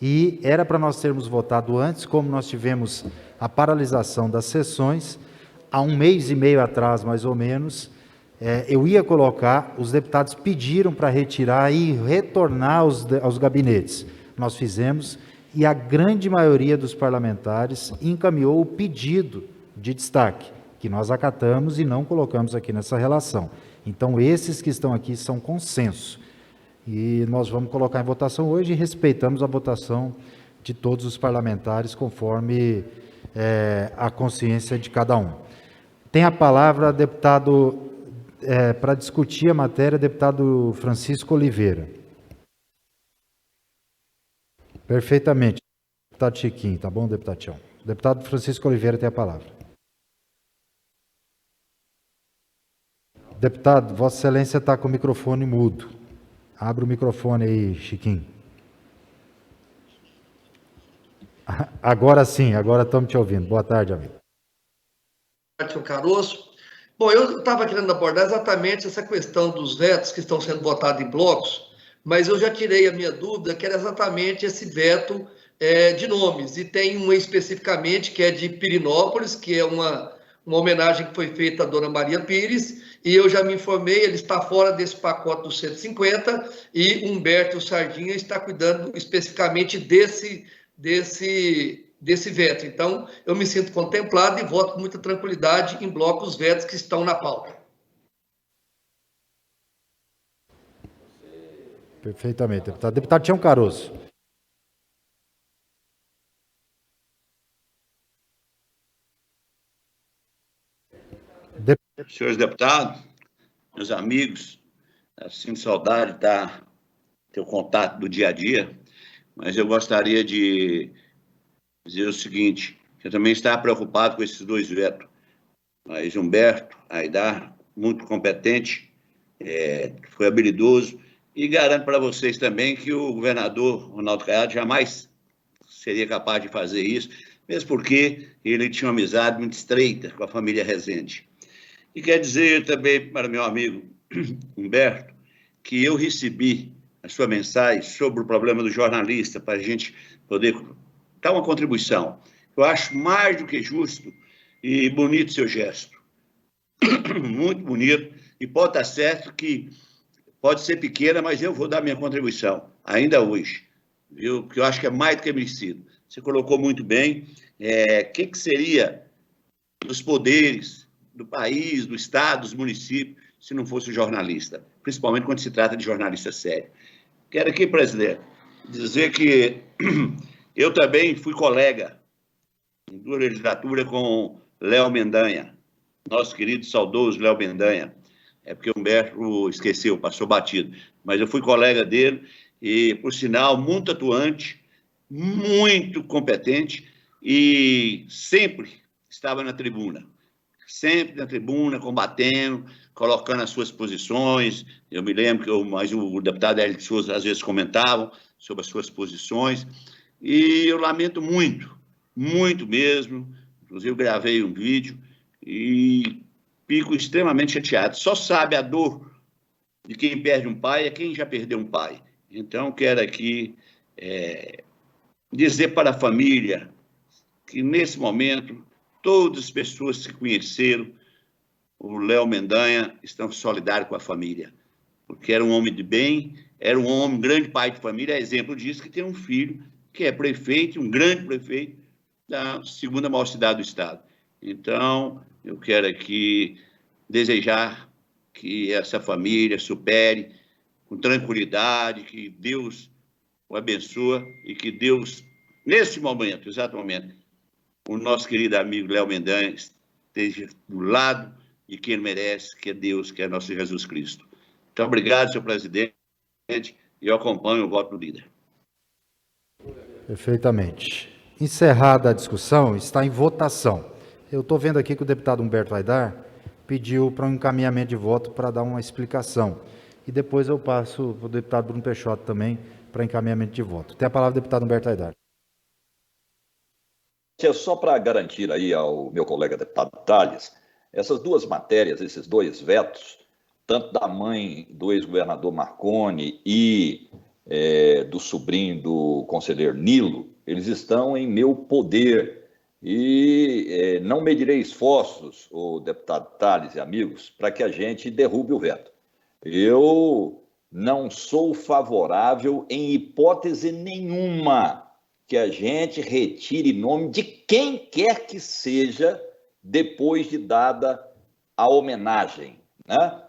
E era para nós termos votado antes, como nós tivemos a paralisação das sessões, há 1 mês e meio atrás, mais ou menos, eu ia colocar, os deputados pediram para retirar e retornar aos gabinetes. Nós fizemos, e a grande maioria dos parlamentares encaminhou o pedido de destaque, que nós acatamos e não colocamos aqui nessa relação. Então, esses que estão aqui são consenso. E nós vamos colocar em votação hoje e respeitamos a votação de todos os parlamentares, conforme a consciência de cada um. Tem a palavra, deputado, para discutir a matéria, deputado Francisco Oliveira. Perfeitamente. Deputado Chiquinho, tá bom, deputado Tião? Deputado Francisco Oliveira tem a palavra. Deputado, Vossa Excelência está com o microfone mudo. Abre o microfone aí, Chiquinho. Agora sim, agora estamos te ouvindo. Boa tarde, amigo. Boa tarde, Caroço. Bom, eu estava querendo abordar exatamente essa questão dos vetos que estão sendo votados em blocos, mas eu já tirei a minha dúvida, que era exatamente esse veto de nomes. E tem uma especificamente que é de Pirinópolis, que é uma homenagem que foi feita à dona Maria Pires, e eu já me informei, ele está fora desse pacote dos 150, e Humberto Sardinha está cuidando especificamente desse veto. Então, eu me sinto contemplado e voto com muita tranquilidade em bloco os vetos que estão na pauta. Perfeitamente, deputado. Deputado Tião Caroço. Senhores deputados, meus amigos, sinto saudade de ter o contato do dia a dia, mas eu gostaria de dizer o seguinte, que eu também estava preocupado com esses 2 vetos. Mas Humberto Aidar, muito competente, foi habilidoso, e garanto para vocês também que o governador Ronaldo Caiado jamais seria capaz de fazer isso, mesmo porque ele tinha uma amizade muito estreita com a família Rezende. E quer dizer também para meu amigo Humberto, que eu recebi a sua mensagem sobre o problema do jornalista, para a gente poder dar uma contribuição. Eu acho mais do que justo e bonito seu gesto. Muito bonito, e pode estar certo que pode ser pequena, mas eu vou dar minha contribuição, ainda hoje, viu? Porque eu acho que é mais do que merecido. Você colocou muito bem, que seria dos poderes do país, do estado, dos municípios, se não fosse o jornalista, principalmente quando se trata de jornalista sério. Quero aqui, presidente, dizer que eu também fui colega em 2 legislaturas com Léo Mendanha, nosso querido saudoso Léo Mendanha. É porque o Humberto esqueceu, passou batido. Mas eu fui colega dele e, por sinal, muito atuante, muito competente e sempre estava na tribuna. Sempre na tribuna, combatendo, colocando as suas posições. Eu me lembro que mas o deputado Hélio de Souza às vezes comentavam sobre as suas posições. E eu lamento muito, muito mesmo. Inclusive, eu gravei um vídeo e fico extremamente chateado. Só sabe a dor de quem perde um pai é quem já perdeu um pai. Então, quero aqui dizer para a família que, nesse momento, todas as pessoas que conheceram o Léo Mendanha estão solidários com a família, porque era um homem de bem, era um homem, um grande pai de família, é exemplo disso, que tem um filho que é prefeito, um grande prefeito da 2ª maior cidade do estado. Então, eu quero aqui desejar que essa família supere com tranquilidade, que Deus o abençoe e que Deus, nesse momento, exato momento, o nosso querido amigo Léo Mendanha esteja do lado de quem ele merece, que é Deus, que é nosso Jesus Cristo. Muito obrigado, senhor presidente. e eu acompanho o voto do líder. Perfeitamente. Encerrada a discussão, está em votação. Eu estou vendo aqui que o deputado Humberto Aidar pediu para um encaminhamento de voto para dar uma explicação. E depois eu passo para o deputado Bruno Peixoto também para encaminhamento de voto. Tem a palavra o deputado Humberto Aidar. É só para garantir aí ao meu colega deputado Tales, essas duas matérias, esses dois vetos, tanto da mãe do ex-governador Marconi e do sobrinho do conselheiro Nilo, eles estão em meu poder e não medirei esforços, o deputado Tales e amigos, para que a gente derrube o veto. Eu não sou favorável, em hipótese nenhuma, que a gente retire nome de quem quer que seja depois de dada a homenagem, né?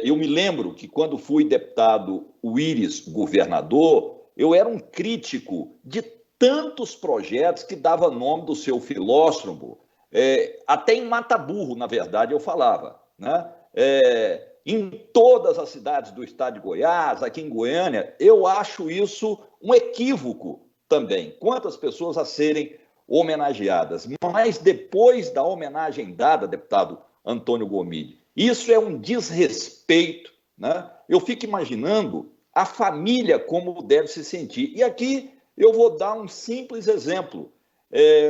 Eu me lembro que quando fui deputado Uíris governador, eu era um crítico de tantos projetos que dava nome do seu filósofo, até em Mata Burro, na verdade, eu falava, né? Em todas as cidades do estado de Goiás, aqui em Goiânia, eu acho isso um equívoco também. Quantas pessoas a serem homenageadas. Mas depois da homenagem dada, deputado Antônio Gomide, isso é um desrespeito, né? Eu fico imaginando a família como deve se sentir. E aqui eu vou dar um simples exemplo.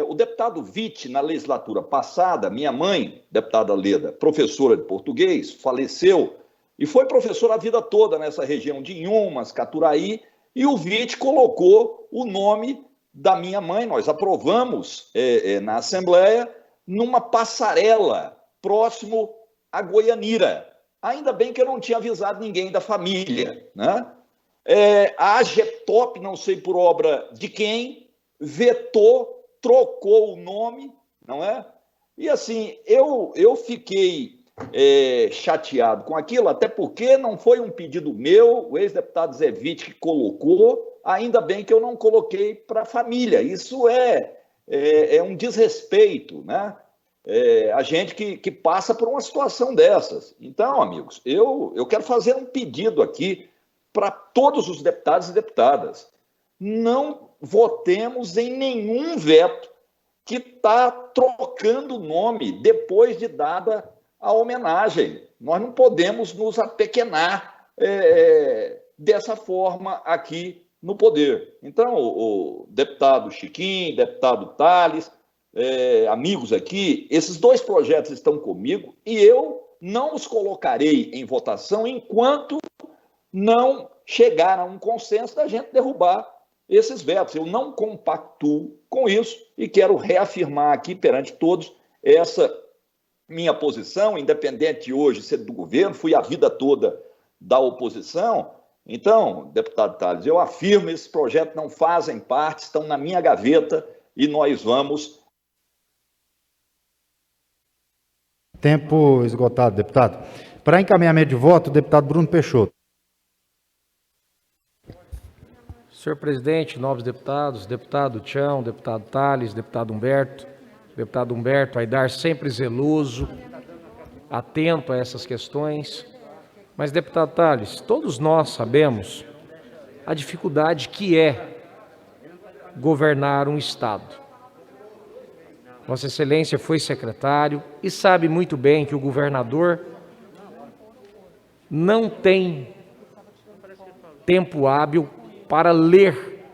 O deputado Witt, na legislatura passada, minha mãe, deputada Leda, professora de português, faleceu e foi professora a vida toda nessa região de Inhumas, Caturaí, e o Witt colocou o nome da minha mãe, nós aprovamos na Assembleia, numa passarela próximo a Goianira. Ainda bem que eu não tinha avisado ninguém da família, né? A AGETOP, não sei por obra de quem, vetou, trocou o nome, não é? E assim, eu fiquei chateado com aquilo, até porque não foi um pedido meu, o ex-deputado Zé Witt que colocou, ainda bem que eu não coloquei para a família. Isso é um desrespeito, né? A gente que passa por uma situação dessas. Então, amigos, eu quero fazer um pedido aqui para todos os deputados e deputadas. Não votemos em nenhum veto que está trocando o nome depois de dada a homenagem. Nós não podemos nos apequenar dessa forma aqui no poder. Então, o deputado Chiquinho, deputado Tales, amigos aqui, esses dois projetos estão comigo e eu não os colocarei em votação enquanto não chegar a um consenso da gente derrubar esses vetos. Eu não compactuo com isso e quero reafirmar aqui perante todos essa minha posição, independente de hoje ser do governo, fui a vida toda da oposição. Então, deputado Tales, eu afirmo, esses projetos não fazem parte, estão na minha gaveta e nós vamos... Tempo esgotado, deputado. Para encaminhamento de voto, o deputado Bruno Peixoto. Senhor presidente, novos deputados, deputado Tião, deputado Tales, deputado Humberto Aidar, sempre zeloso, atento a essas questões. Mas, deputado Tales, todos nós sabemos a dificuldade que é governar um Estado. Vossa Excelência foi secretário e sabe muito bem que o governador não tem tempo hábil para ler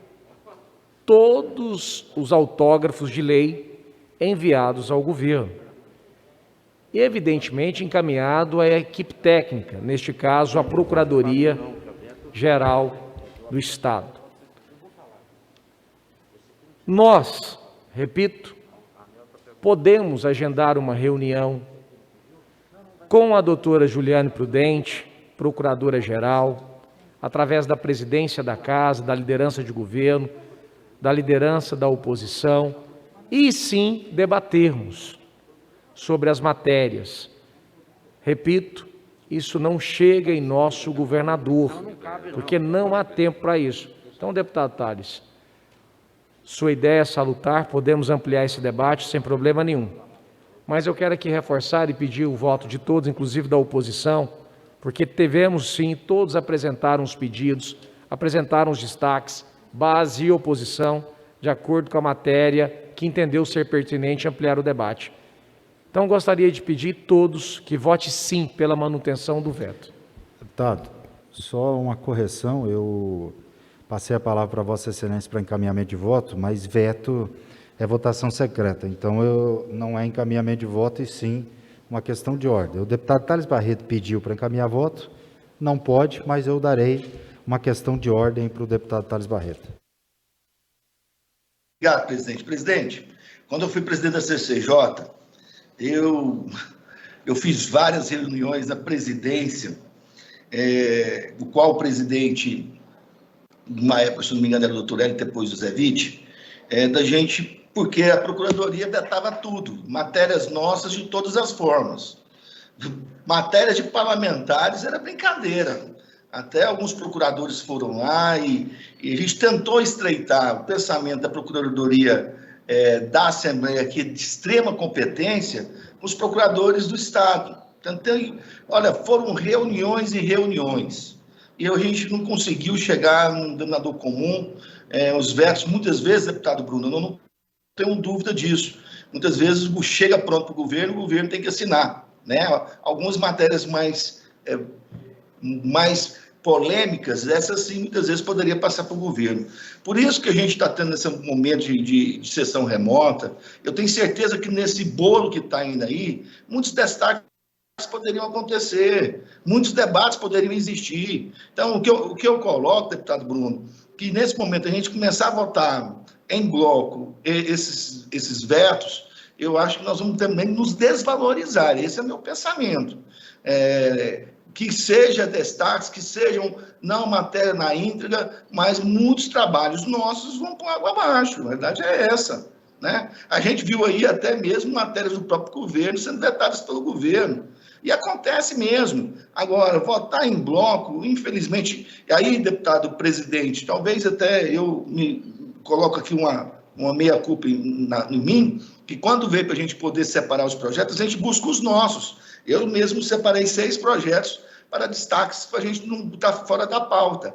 todos os autógrafos de lei enviados ao governo. E, evidentemente, encaminhado à equipe técnica, neste caso, a Procuradoria-Geral do Estado. Nós, repito, podemos agendar uma reunião com a doutora Juliane Prudente, Procuradora-Geral, através da presidência da Casa, da liderança de governo, da liderança da oposição, e sim debatermos sobre as matérias. Repito, isso não chega em nosso governador, porque não há tempo para isso. Então, deputado Tales, sua ideia é salutar, podemos ampliar esse debate sem problema nenhum. Mas eu quero aqui reforçar e pedir o voto de todos, inclusive da oposição, porque tivemos sim, todos apresentaram os pedidos, apresentaram os destaques, base e oposição, de acordo com a matéria que entendeu ser pertinente ampliar o debate. Então, gostaria de pedir a todos que votem sim pela manutenção do veto. Deputado, só uma correção, eu passei a palavra para Vossa Excelência para encaminhamento de voto, mas veto é votação secreta, então não é encaminhamento de voto e sim uma questão de ordem. O deputado Thales Barreto pediu para encaminhar voto, não pode, mas eu darei uma questão de ordem para o deputado Thales Barreto. Obrigado, presidente. Presidente, quando eu fui presidente da CCJ, eu fiz várias reuniões na presidência, do qual o presidente, numa época, se não me engano, era o doutor Hélio, depois o Zé Witt, da gente, porque a Procuradoria vetava tudo, matérias nossas de todas as formas. Matérias de parlamentares era brincadeira. Até alguns procuradores foram lá e a gente tentou estreitar o pensamento da Procuradoria da Assembleia, que é de extrema competência, com os procuradores do Estado. Olha, foram reuniões e reuniões. E a gente não conseguiu chegar num denominador comum. Os vetos, muitas vezes, deputado Bruno, eu não tenho dúvida disso. Muitas vezes chega pronto para o governo tem que assinar, né? Algumas matérias mais polêmicas, essas sim, muitas vezes poderia passar para o governo. Por isso que a gente está tendo esse momento de sessão remota. Eu tenho certeza que nesse bolo que está indo aí, muitos destaques poderiam acontecer, muitos debates poderiam existir. Então, o que eu coloco, deputado Bruno, que nesse momento a gente começar a votar em bloco esses vetos, eu acho que nós vamos também nos desvalorizar. Esse é o meu pensamento. Que seja destaques, que sejam não matéria na íntegra, mas muitos trabalhos nossos vão por água abaixo. A verdade é essa, né? A gente viu aí até mesmo matérias do próprio governo sendo vetadas pelo governo. E acontece mesmo. Agora, votar em bloco, infelizmente, e aí, deputado presidente, talvez até eu me coloco aqui uma meia-culpa em mim, que quando veio para a gente poder separar os projetos, a gente busca os nossos. Eu mesmo separei 6 projetos para destaques, para a gente não estar fora da pauta.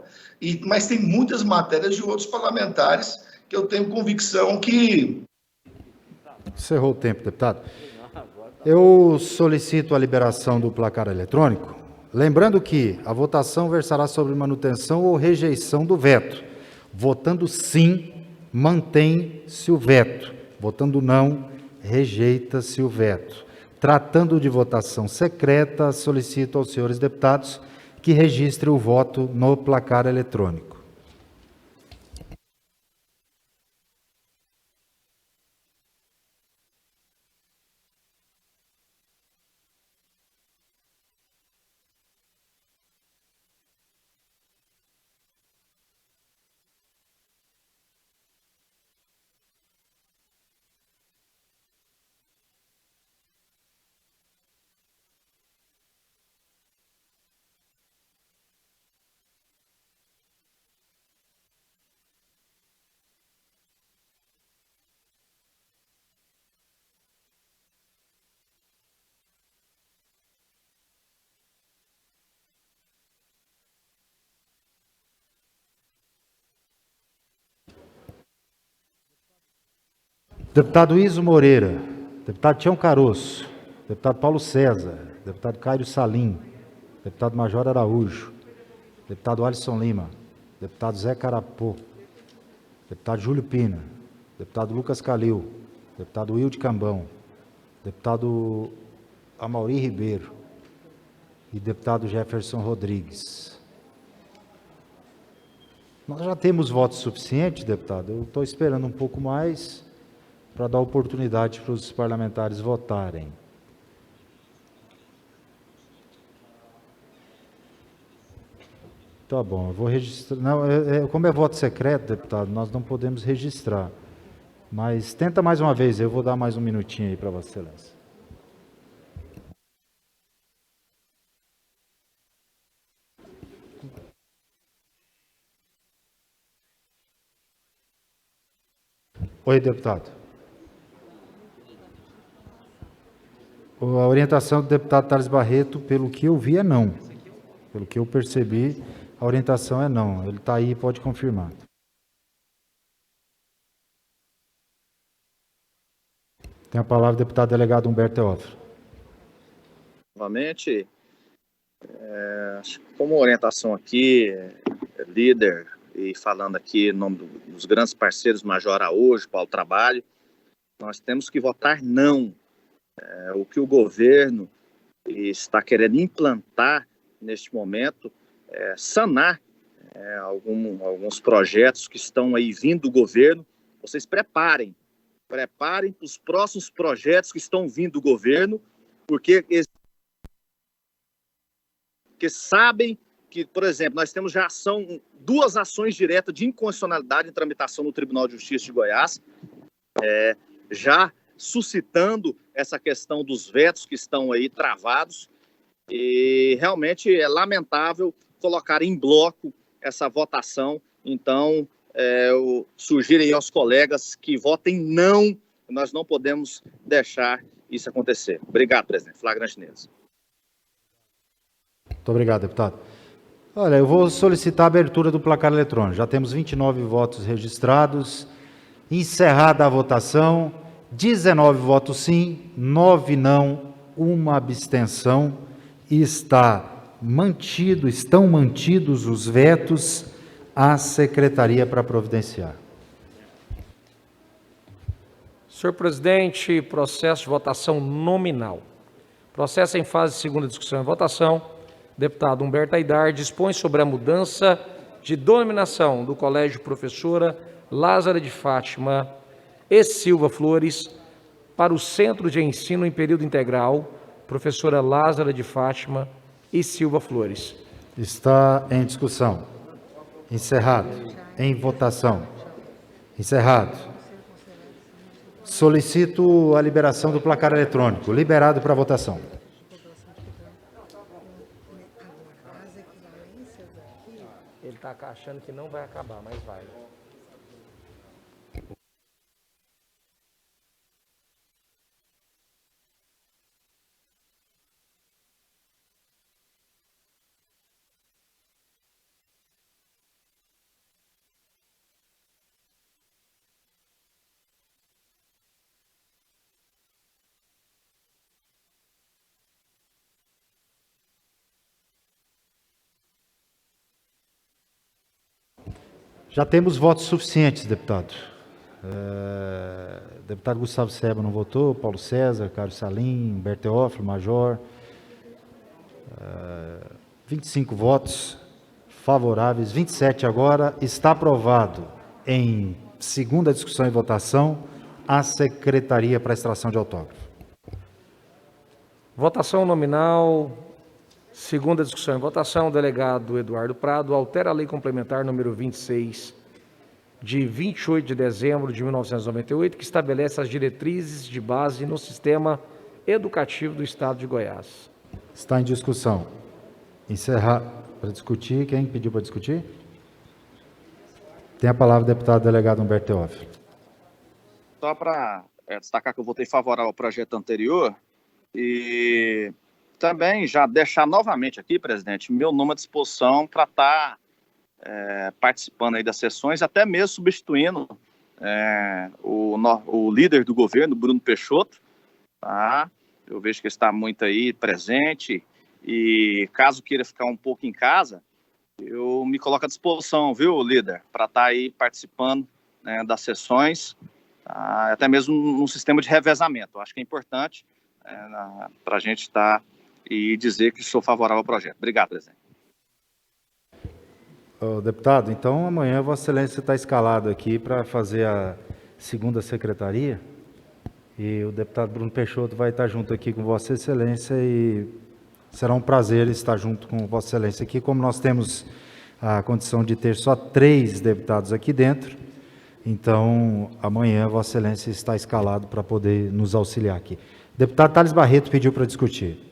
Mas tem muitas matérias de outros parlamentares que eu tenho convicção que... Encerrou o tempo, deputado. Eu solicito a liberação do placar eletrônico, lembrando que a votação versará sobre manutenção ou rejeição do veto. Votando sim, mantém-se o veto. Votando não, rejeita-se o veto. Tratando de votação secreta, solicito aos senhores deputados que registrem o voto no placar eletrônico. Deputado Iso Moreira, deputado Tião Caroço, deputado Paulo César, deputado Caio Salim, deputado Major Araújo, deputado Alisson Lima, deputado Zé Carapô, deputado Júlio Pina, deputado Lucas Calil, deputado Wilde Cambão, deputado Amauri Ribeiro e deputado Jefferson Rodrigues. Nós já temos votos suficientes, deputado, eu estou esperando um pouco mais para dar oportunidade para os parlamentares votarem. Tá bom, eu vou registrar. Não, como é voto secreto, deputado, nós não podemos registrar. Mas tenta mais uma vez, eu vou dar mais um minutinho aí para Vossa Excelência. Oi, deputado. A orientação do deputado Thales Barreto, pelo que eu vi, é não. Pelo que eu percebi, a orientação é não. Ele está aí, pode confirmar. Tem a palavra o deputado delegado Humberto Teófilo. Novamente, como orientação aqui, líder, e falando aqui em nome dos grandes parceiros, Major Araújo, Paulo Trabalho, nós temos que votar não. O que o governo está querendo implantar neste momento é sanar alguns projetos que estão aí vindo do governo. Vocês preparem para os próximos projetos que estão vindo do governo, porque sabem que, por exemplo, nós temos já duas ações diretas de inconstitucionalidade em tramitação no Tribunal de Justiça de Goiás, já suscitando essa questão dos vetos que estão aí travados, e realmente é lamentável colocar em bloco essa votação. Então, eu sugiro aí aos colegas que votem não, nós não podemos deixar isso acontecer. Obrigado, presidente. Flagrante neles. Muito obrigado, deputado. Olha, eu vou solicitar a abertura do placar eletrônico. Já temos 29 votos registrados. Encerrada a votação, 19 votos sim, 9 não, 1 abstenção. Estão mantidos os vetos à secretaria para providenciar. Senhor presidente, processo de votação nominal. Processo em fase de segunda discussão e votação. Deputado Humberto Aidar dispõe sobre a mudança de denominação do Colégio Professora Lázara de Fátima e Silva Flores para o Centro de Ensino em Período Integral Professora Lázara de Fátima e Silva Flores. Está em discussão. Encerrado. Em votação. Encerrado. Solicito a liberação do placar eletrônico. Liberado para votação. Ele está achando que não vai acabar, mas vai. Já temos votos suficientes, deputado. Deputado Gustavo Seba não votou, Paulo César, Carlos Salim, Humberto Teófilo, Major. 25 votos favoráveis, 27 agora. Está aprovado em segunda discussão e votação a secretaria para extração de autógrafo. Votação nominal. Segunda discussão e votação, o delegado Eduardo Prado altera a lei complementar número 26, de 28 de dezembro de 1998, que estabelece as diretrizes de base no sistema educativo do Estado de Goiás. Está em discussão. Encerrar para discutir. Quem pediu para discutir? Tem a palavra o deputado delegado Humberto Teófilo. Só para destacar que eu votei favorável ao projeto anterior e também já deixar novamente aqui, presidente, meu nome à disposição para estar participando aí das sessões, até mesmo substituindo o líder do governo, Bruno Peixoto, tá? Eu vejo que ele está muito aí presente e caso queira ficar um pouco em casa, eu me coloco à disposição, viu, líder, para estar aí participando, né, das sessões, tá? Até mesmo no sistema de revezamento. Eu acho que é importante para a gente estar e dizer que sou favorável ao projeto. Obrigado, presidente. Deputado, então amanhã Vossa Excelência está escalado aqui para fazer a segunda secretaria e o deputado Bruno Peixoto vai estar junto aqui com Vossa Excelência e será um prazer estar junto com Vossa Excelência aqui, como nós temos a condição de ter só 3 deputados aqui dentro, então amanhã Vossa Excelência está escalado para poder nos auxiliar aqui. Deputado Thales Barreto pediu para discutir.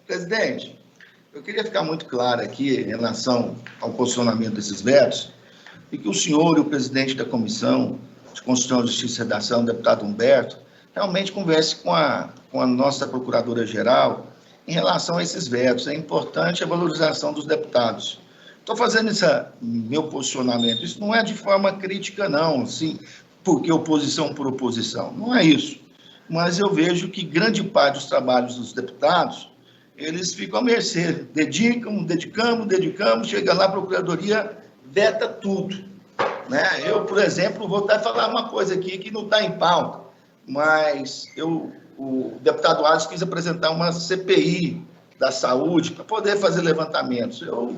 Presidente, eu queria ficar muito claro aqui em relação ao posicionamento desses vetos e que o senhor e o presidente da Comissão de Constituição, Justiça e Redação, o deputado Humberto, realmente converse com a nossa Procuradora-Geral em relação a esses vetos. É importante a valorização dos deputados. Estou fazendo esse meu posicionamento. Isso não é de forma crítica, não, assim, porque oposição por oposição. Não é isso. Mas eu vejo que grande parte dos trabalhos dos deputados, eles ficam à mercê. Dedicamos, chega lá, a Procuradoria veta tudo. Né? Eu, por exemplo, vou até falar uma coisa aqui que não está em pauta, mas o deputado Alisson quis apresentar uma CPI da saúde para poder fazer levantamentos. Eu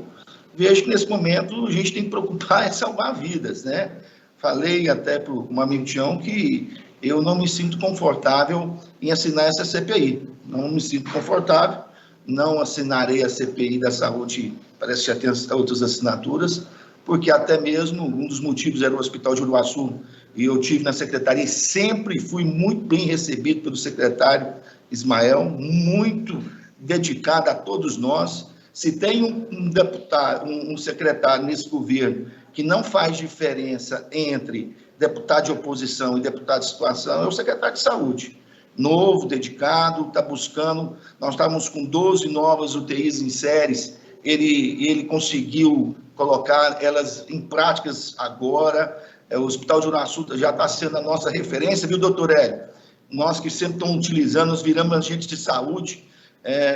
vejo que, nesse momento, a gente tem que preocupar em salvar vidas, né? Falei até para um amigo Tião que eu não me sinto confortável em assinar essa CPI. Não me sinto confortável, não assinarei a CPI da saúde, parece que já tem outras assinaturas, porque até mesmo um dos motivos era o Hospital de Uruaçu, e eu tive na secretaria e sempre fui muito bem recebido pelo secretário Ismael, muito dedicado a todos nós. Se tem um deputado, um secretário nesse governo que não faz diferença entre deputado de oposição e deputado de situação, é o secretário de saúde. Novo, dedicado, está buscando. Nós estávamos com 12 novas UTIs em séries, ele conseguiu colocar elas em práticas agora. O Hospital de Uruaçu já está sendo a nossa referência, viu, doutor Hélio? Nós que sempre estamos utilizando, nós viramos agentes de saúde.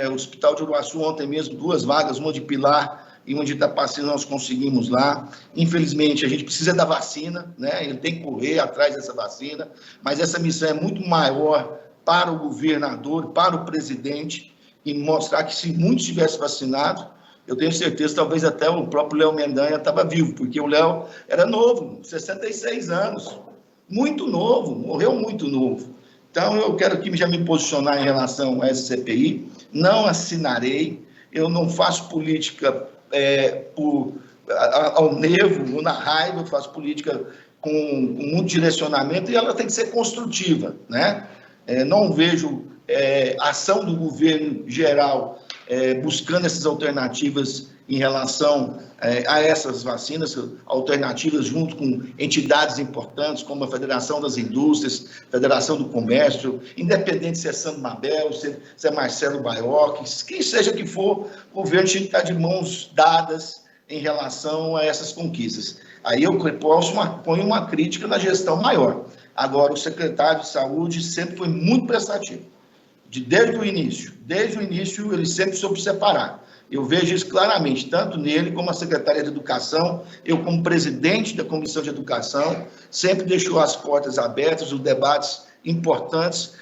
O Hospital de Uruaçu, ontem mesmo, 2 vagas, uma de Pilar e uma de Itapacina, nós conseguimos lá. Infelizmente, a gente precisa da vacina, né? Ele tem que correr atrás dessa vacina, mas essa missão é muito maior para o governador, para o presidente, e mostrar que se muitos tivessem vacinado, eu tenho certeza, talvez até o próprio Léo Mendanha estava vivo, porque o Léo era novo, 66 anos, muito novo, morreu muito novo. Então, eu quero aqui já me posicionar em relação a essa CPI, não assinarei, eu não faço política ao nervo ou na raiva, eu faço política com muito direcionamento e ela tem que ser construtiva, né? Não vejo ação do governo geral buscando essas alternativas em relação a essas vacinas, alternativas junto com entidades importantes, como a Federação das Indústrias, Federação do Comércio, independente se é Sandro Mabel, se é Marcelo Baiocchi, quem seja que for, o governo tinha que estar de mãos dadas em relação a essas conquistas. Aí eu ponho uma crítica na gestão maior. Agora, o secretário de Saúde sempre foi muito prestativo. Desde o início, ele sempre soube separar. Eu vejo isso claramente, tanto nele como a secretária de Educação, eu como presidente da Comissão de Educação, sempre deixou as portas abertas, os debates importantes,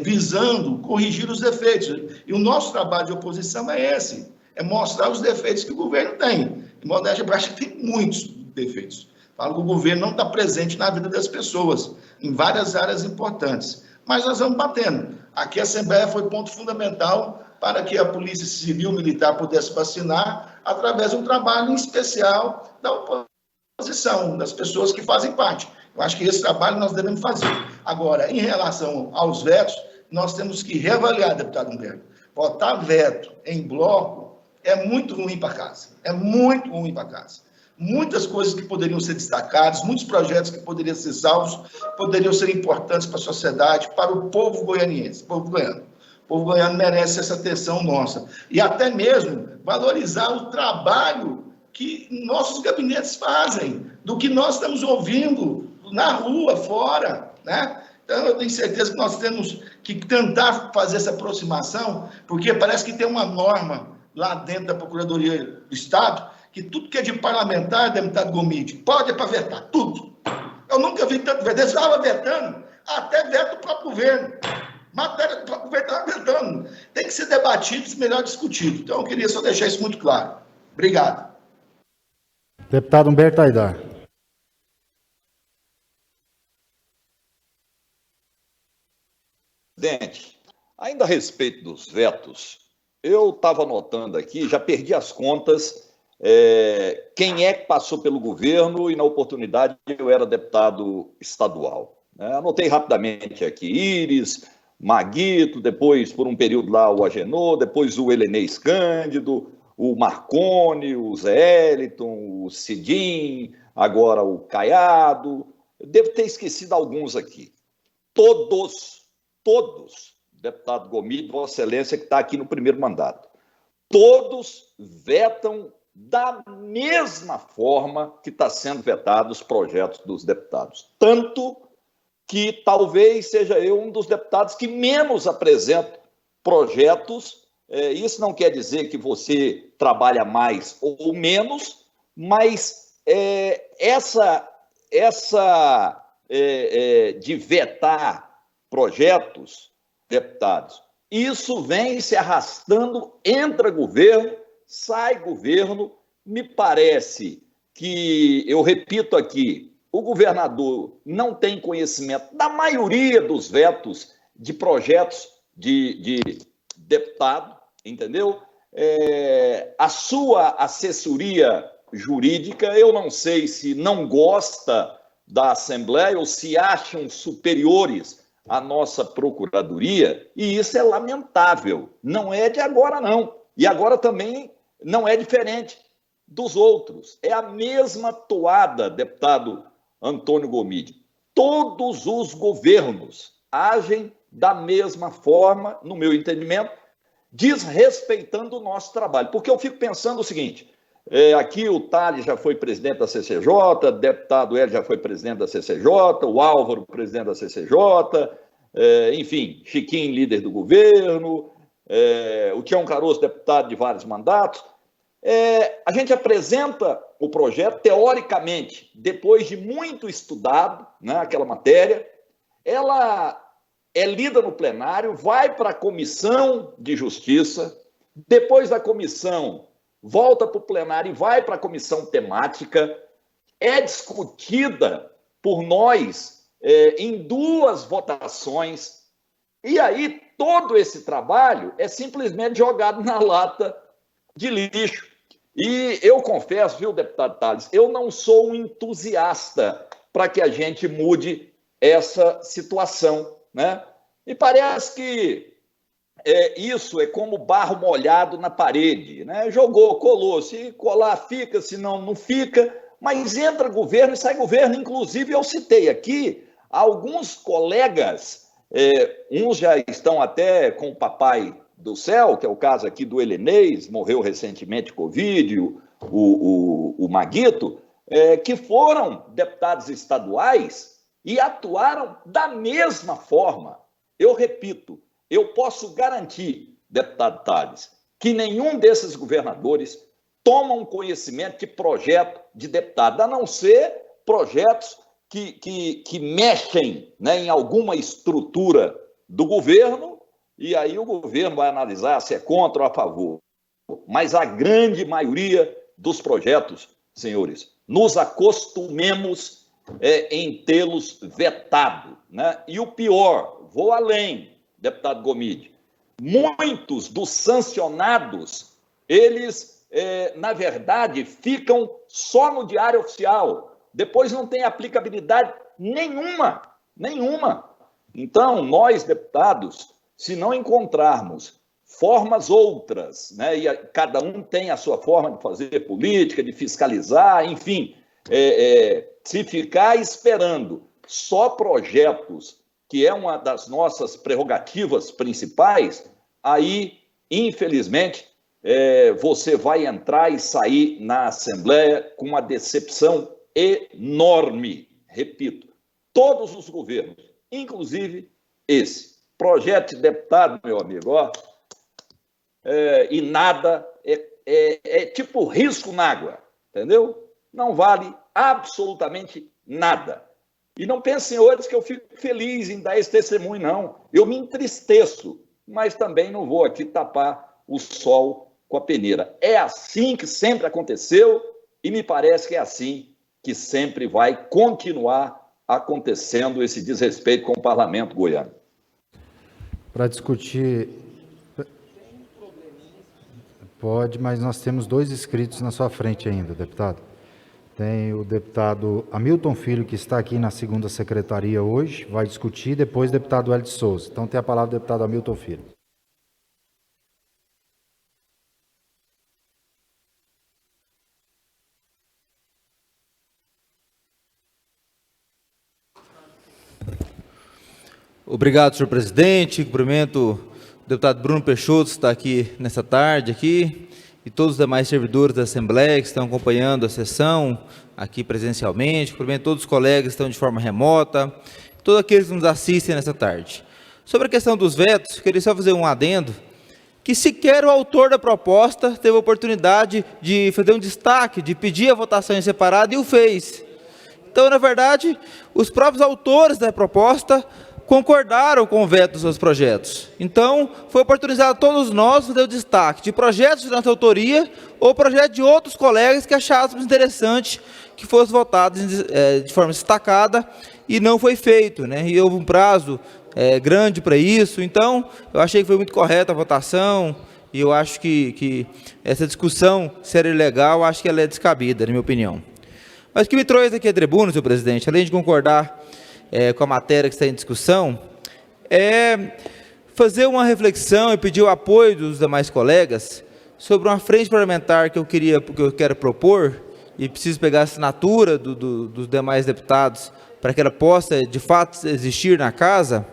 visando corrigir os defeitos. E o nosso trabalho de oposição é esse, é mostrar os defeitos que o governo tem. E modéstia baixa tem muitos defeitos. Falo que o governo não está presente na vida das pessoas, em várias áreas importantes. Mas nós vamos batendo. Aqui a Assembleia foi ponto fundamental para que a Polícia Civil Militar pudesse vacinar através de um trabalho em especial da oposição, das pessoas que fazem parte. Eu acho que esse trabalho nós devemos fazer. Agora, em relação aos vetos, nós temos que reavaliar, deputado Humberto. Votar veto em bloco é muito ruim para casa. É muito ruim para casa. Muitas coisas que poderiam ser destacadas, muitos projetos que poderiam ser salvos, poderiam ser importantes para a sociedade, para o povo goianiense, povo goiano. O povo goiano merece essa atenção nossa. E até mesmo valorizar o trabalho que nossos gabinetes fazem, do que nós estamos ouvindo na rua, fora, né? Então, eu tenho certeza que nós temos que tentar fazer essa aproximação, porque parece que tem uma norma lá dentro da Procuradoria do Estado, que tudo que é de parlamentar, deputado Gomide, pode para vetar, tudo. Eu nunca vi tanto veto. Eles estavam vetando, até veto do próprio governo. Matéria do próprio governo estava vetando. Tem que ser debatido e melhor discutido. Então, eu queria só deixar isso muito claro. Obrigado. Deputado Humberto Aidar. Presidente, ainda a respeito dos vetos, eu estava anotando aqui, já perdi as contas, quem é que passou pelo governo e, na oportunidade, eu era deputado estadual. Anotei rapidamente aqui, Íris, Maguito, depois, por um período lá, o Agenor, depois o Helenês Cândido, o Marconi, o Zé Eliton, o Cidim, agora o Caiado. Devo ter esquecido alguns aqui. Todos todos, deputado Gomide, Vossa Excelência, que está aqui no primeiro mandato, todos vetam da mesma forma que está sendo vetado os projetos dos deputados. Tanto que talvez seja eu um dos deputados que menos apresento projetos. Isso não quer dizer que você trabalha mais ou menos, mas de vetar projetos, deputados, isso vem se arrastando, entra governo, sai governo. Me parece que, eu repito aqui, o governador não tem conhecimento da maioria dos vetos de projetos de deputado, entendeu? A sua assessoria jurídica, eu não sei se não gosta da Assembleia ou se acham superiores à nossa Procuradoria, e isso é lamentável. Não é de agora, não. E agora também não é diferente dos outros. É a mesma toada, deputado Antônio Gomide. Todos os governos agem da mesma forma, no meu entendimento, desrespeitando o nosso trabalho. Porque eu fico pensando o seguinte, aqui o Thales já foi presidente da CCJ, o deputado Hélio já foi presidente da CCJ, o Álvaro, presidente da CCJ, enfim, Chiquinho, líder do governo, o Tião Caroço, deputado de vários mandatos. A gente apresenta o projeto, teoricamente, depois de muito estudado, né, aquela matéria, ela é lida no plenário, vai para a Comissão de Justiça, depois da comissão volta para o plenário e vai para a comissão temática, é discutida por nós em 2 votações, e aí todo esse trabalho é simplesmente jogado na lata de lixo. E eu confesso, viu, deputado Thales, eu não sou um entusiasta para que a gente mude essa situação, né? E parece que isso é como barro molhado na parede, né? Jogou, colou, se colar fica, se não, não fica, mas entra governo e sai governo. Inclusive, eu citei aqui alguns colegas, uns já estão até com o papai do céu, que é o caso aqui do Helenês, morreu recentemente de Covid, o Maguito, que foram deputados estaduais e atuaram da mesma forma. Eu repito, eu posso garantir, deputado Thales, que nenhum desses governadores tomam conhecimento de projeto de deputado, a não ser projetos que mexem, né, em alguma estrutura do governo, e aí o governo vai analisar se é contra ou a favor. Mas a grande maioria dos projetos, senhores, nos acostumemos em tê-los vetado, né? E o pior, vou além, deputado Gomide, muitos dos sancionados, eles, na verdade, ficam só no Diário Oficial, depois não tem aplicabilidade nenhuma. Então, nós, deputados, se não encontrarmos formas outras, né, e cada um tem a sua forma de fazer política, de fiscalizar, enfim, se ficar esperando só projetos, que é uma das nossas prerrogativas principais, aí, infelizmente, você vai entrar e sair na Assembleia com uma decepção enorme. Repito, todos os governos, inclusive esse. Projeto de deputado, meu amigo, ó, e nada, é tipo risco na água, entendeu? Não vale absolutamente nada. E não pensem, senhores, que eu fico feliz em dar esse testemunho, não. Eu me entristeço, mas também não vou aqui tapar o sol com a peneira. É assim que sempre aconteceu e me parece que é assim que sempre vai continuar acontecendo esse desrespeito com o parlamento goiano. Para discutir... Pode, mas nós temos 2 inscritos na sua frente ainda, deputado. Tem o deputado Hamilton Filho, que está aqui na 2ª secretaria hoje, vai discutir, depois o deputado Hélio de Souza. Então tem a palavra o deputado Hamilton Filho. Obrigado, senhor presidente. Cumprimento o deputado Bruno Peixoto, que está aqui nessa tarde, e todos os demais servidores da Assembleia que estão acompanhando a sessão aqui presencialmente. Cumprimento todos os colegas que estão de forma remota, todos aqueles que nos assistem nessa tarde. Sobre a questão dos vetos, queria só fazer um adendo, que sequer o autor da proposta teve a oportunidade de fazer um destaque, de pedir a votação em separado, e o fez. Então, na verdade, os próprios autores da proposta concordaram com o veto dos seus projetos. Então, foi oportunizado a todos nós fazer o destaque de projetos de nossa autoria ou projetos de outros colegas que achávamos interessante que fosse votado de forma destacada, e não foi feito, né? E houve um prazo grande para isso. Então, eu achei que foi muito correta a votação, e eu acho que essa discussão, se era ilegal, acho que ela é descabida, na minha opinião. Mas o que me trouxe aqui à tribuna, senhor presidente, além de concordar com a matéria que está em discussão, é fazer uma reflexão e pedir o apoio dos demais colegas sobre uma frente parlamentar que eu quero propor, e preciso pegar a assinatura dos demais deputados para que ela possa, de fato, existir na casa,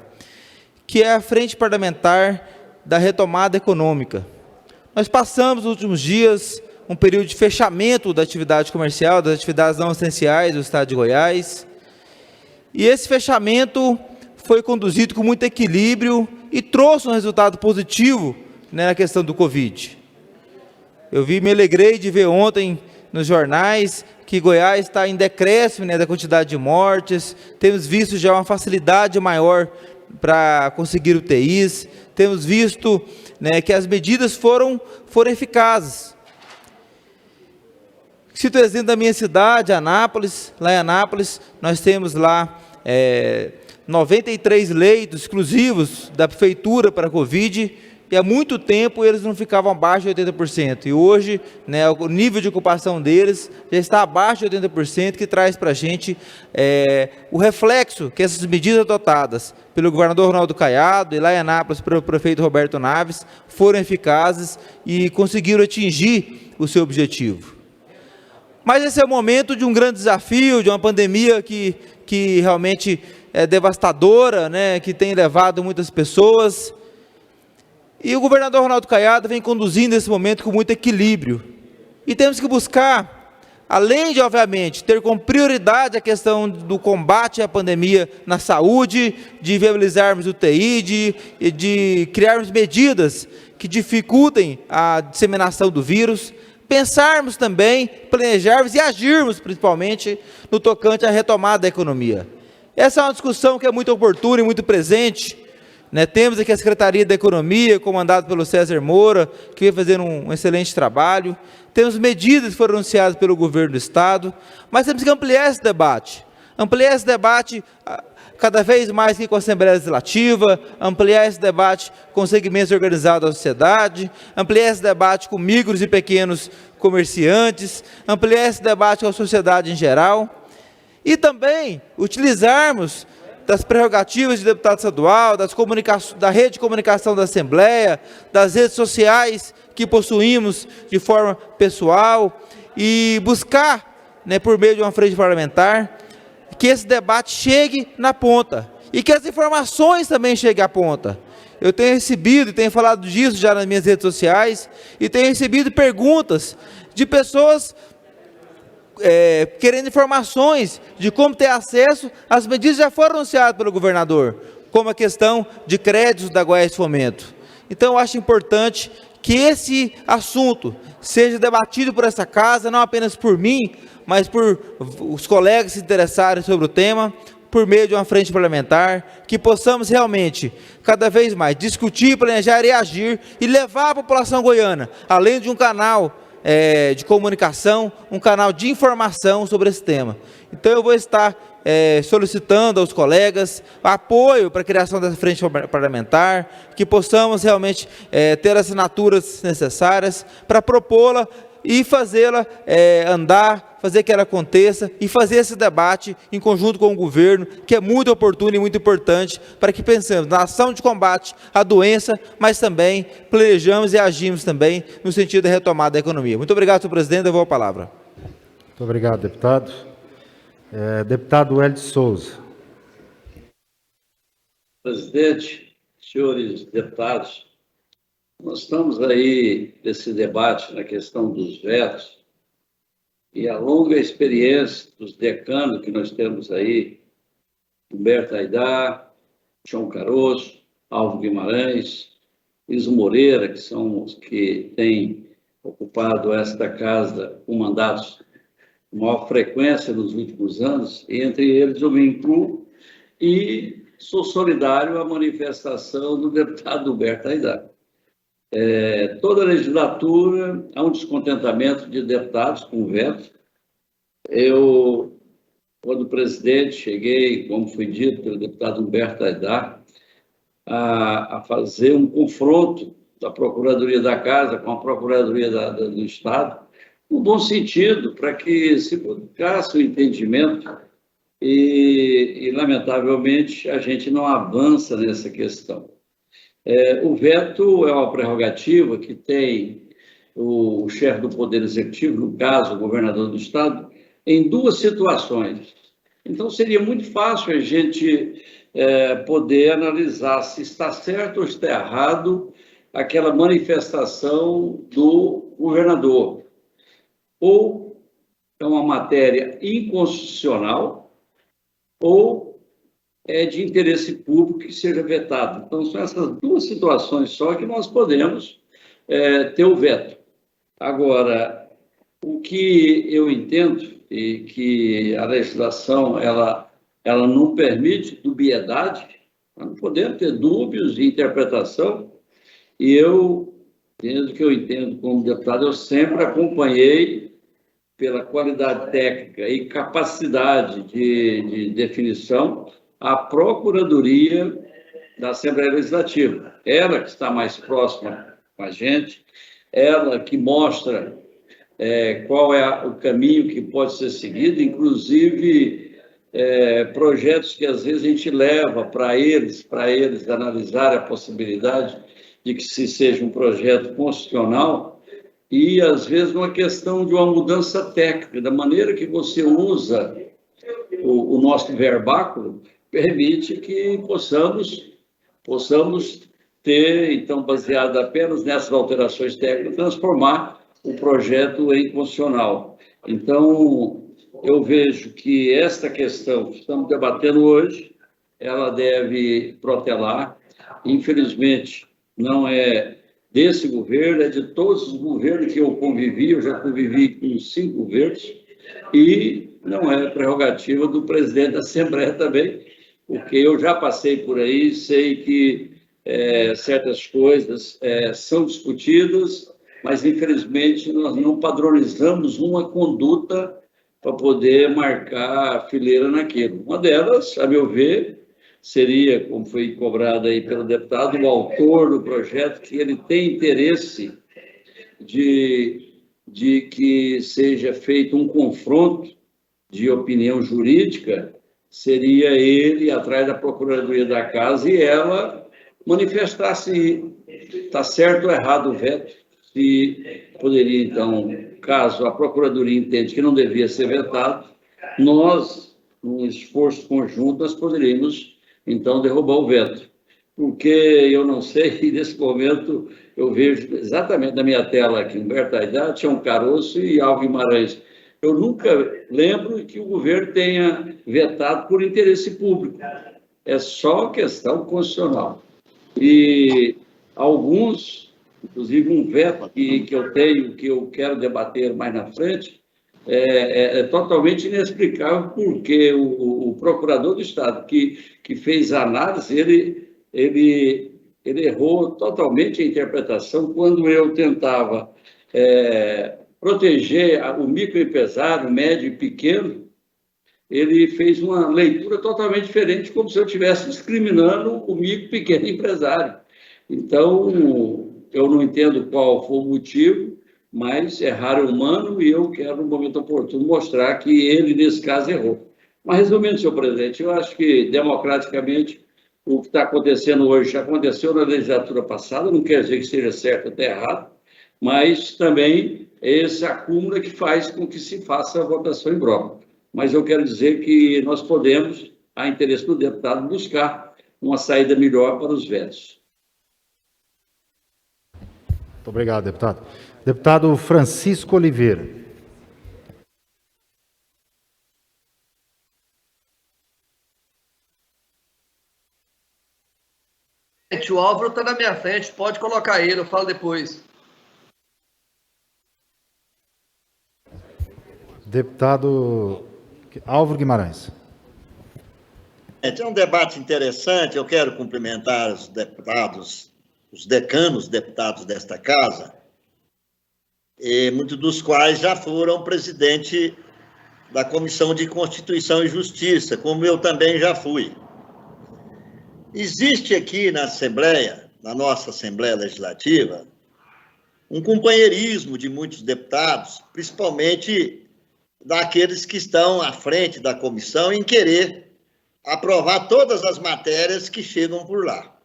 que é a frente parlamentar da retomada econômica. Nós passamos nos últimos dias um período de fechamento da atividade comercial, das atividades não essenciais do estado de Goiás, e esse fechamento foi conduzido com muito equilíbrio e trouxe um resultado positivo, né, na questão do Covid. Me alegrei de ver ontem nos jornais que Goiás está em decréscimo, né, da quantidade de mortes, temos visto já uma facilidade maior para conseguir UTIs, temos visto, né, que as medidas foram eficazes. Cito o exemplo da minha cidade, Anápolis. Lá em Anápolis, nós temos lá 93 leitos exclusivos da prefeitura para a Covid, e há muito tempo eles não ficavam abaixo de 80%. E hoje, né, o nível de ocupação deles já está abaixo de 80%, que traz para a gente o reflexo que essas medidas adotadas pelo governador Ronaldo Caiado e lá em Anápolis pelo prefeito Roberto Naves foram eficazes e conseguiram atingir o seu objetivo. Mas esse é o momento de um grande desafio, de uma pandemia que realmente é devastadora, né, que tem levado muitas pessoas. E o governador Ronaldo Caiado vem conduzindo esse momento com muito equilíbrio. E temos que buscar, além de, obviamente, ter como prioridade a questão do combate à pandemia na saúde, de viabilizarmos o UTI, de criarmos medidas que dificultem a disseminação do vírus, pensarmos também, planejarmos e agirmos, principalmente, no tocante à retomada da economia. Essa é uma discussão que é muito oportuna e muito presente, né? Temos aqui a Secretaria da Economia, comandada pelo César Moura, que vem fazendo um excelente trabalho. Temos medidas que foram anunciadas pelo governo do Estado, mas temos que ampliar esse debate. Ampliar esse debate cada vez mais aqui com a Assembleia Legislativa, ampliar esse debate com segmentos organizados da sociedade, ampliar esse debate com micros e pequenos comerciantes, ampliar esse debate com a sociedade em geral, e também utilizarmos das prerrogativas de deputado estadual, da rede de comunicação da Assembleia, das redes sociais que possuímos de forma pessoal, e buscar, né, por meio de uma frente parlamentar, que esse debate chegue na ponta, e que as informações também cheguem à ponta. Eu tenho recebido, e tenho falado disso já nas minhas redes sociais, e tenho recebido perguntas de pessoas querendo informações de como ter acesso às medidas que já foram anunciadas pelo governador, como a questão de créditos da Goiás Fomento. Então, eu acho importante que esse assunto seja debatido por essa casa, não apenas por mim, mas por os colegas se interessarem sobre o tema, por meio de uma frente parlamentar, que possamos realmente, cada vez mais, discutir, planejar e agir, e levar a população goiana, além de um canal de comunicação, um canal de informação sobre esse tema. Então, eu vou estar solicitando aos colegas apoio para a criação dessa frente parlamentar, que possamos realmente ter as assinaturas necessárias para propô-la e fazê-la andar, fazer que ela aconteça e fazer esse debate em conjunto com o governo, que é muito oportuno e muito importante para que pensemos na ação de combate à doença, mas também planejamos e agimos também no sentido da retomada da economia. Muito obrigado, senhor presidente, eu vou a palavra. Muito obrigado, deputado. Deputado Hélio de Souza. Presidente, senhores deputados, nós estamos aí nesse debate na questão dos vetos e a longa experiência dos decanos que nós temos aí, Humberto Aidar, João Caroço, Alvo Guimarães, Iso Moreira, que são os que têm ocupado esta casa com mandatos com maior frequência nos últimos anos, e entre eles eu me incluo e sou solidário à manifestação do deputado Humberto Aidar. Toda a legislatura há um descontentamento de deputados com o veto. Eu, quando presidente, cheguei, como foi dito pelo deputado Humberto Aidar, a fazer um confronto da Procuradoria da Casa com a Procuradoria do Estado, no bom sentido, para que se buscasse o entendimento e, lamentavelmente, a gente não avança nessa questão. O veto é uma prerrogativa que tem o chefe do Poder Executivo, no caso, o governador do Estado, em duas situações. Então, seria muito fácil a gente poder analisar se está certo ou está errado aquela manifestação do governador. Ou é uma matéria inconstitucional, ou é de interesse público que seja vetado. Então, são essas duas situações só que nós podemos ter o veto. Agora, o que eu entendo e que a legislação ela não permite dubiedade, nós não podemos ter dúbios de interpretação, e eu, desde que eu entendo como deputado, eu sempre acompanhei pela qualidade técnica e capacidade de definição a Procuradoria da Assembleia Legislativa. Ela que está mais próxima com a gente, ela que mostra qual é o caminho que pode ser seguido, inclusive projetos que às vezes a gente leva para eles analisar a possibilidade de que se seja um projeto constitucional e às vezes uma questão de uma mudança técnica, da maneira que você usa o nosso verbáculo, permite que possamos ter, então, baseado apenas nessas alterações técnicas, transformar o projeto em constitucional. Então, eu vejo que esta questão que estamos debatendo hoje, ela deve protelar. Infelizmente, não é desse governo, é de todos os governos que eu convivi, eu já convivi com 5 governos, e não é prerrogativa do presidente da Assembleia também, porque eu já passei por aí, sei que certas coisas são discutidas, mas, infelizmente, nós não padronizamos uma conduta para poder marcar fileira naquilo. Uma delas, a meu ver, seria, como foi cobrado aí pelo deputado, o autor do projeto, que ele tem interesse de que seja feito um confronto de opinião jurídica, seria ele ir atrás da Procuradoria da Casa e ela manifestar se está certo ou errado o veto, se poderia, então, caso a Procuradoria entende que não devia ser vetado, nós, num esforço conjunto, nós poderíamos, então, derrubar o veto. Porque eu não sei, e nesse momento eu vejo exatamente na minha tela aqui, Humberto Aidar, João Caroço e Alvo Guimarães. Eu nunca lembro que o governo tenha vetado por interesse público. É só questão constitucional. E alguns, inclusive um veto que eu tenho, que eu quero debater mais na frente, é totalmente inexplicável, porque o procurador do Estado que fez a análise, ele errou totalmente a interpretação quando eu tentava proteger o microempresário, médio e pequeno. Ele fez uma leitura totalmente diferente, como se eu estivesse discriminando o micro e pequeno empresário. Então, eu não entendo qual foi o motivo, mas errar é humano e eu quero, no momento oportuno, mostrar que ele, nesse caso, errou. Mas, resumindo, senhor presidente, eu acho que, democraticamente, o que está acontecendo hoje já aconteceu na legislatura passada, não quer dizer que seja certo ou errado, mas também esse acúmulo que faz com que se faça a votação em bloco. Mas eu quero dizer que nós podemos, a interesse do deputado, buscar uma saída melhor para os vetos. Muito obrigado, deputado. Deputado Francisco Oliveira. O Álvaro está na minha frente, pode colocar ele, eu falo depois. Deputado Álvaro Guimarães. É um debate interessante, eu quero cumprimentar os deputados, os decanos deputados desta casa, e muitos dos quais já foram presidente da Comissão de Constituição e Justiça, como eu também já fui. Existe aqui na Assembleia, na nossa Assembleia Legislativa, um companheirismo de muitos deputados, principalmente daqueles que estão à frente da comissão em querer aprovar todas as matérias que chegam por lá.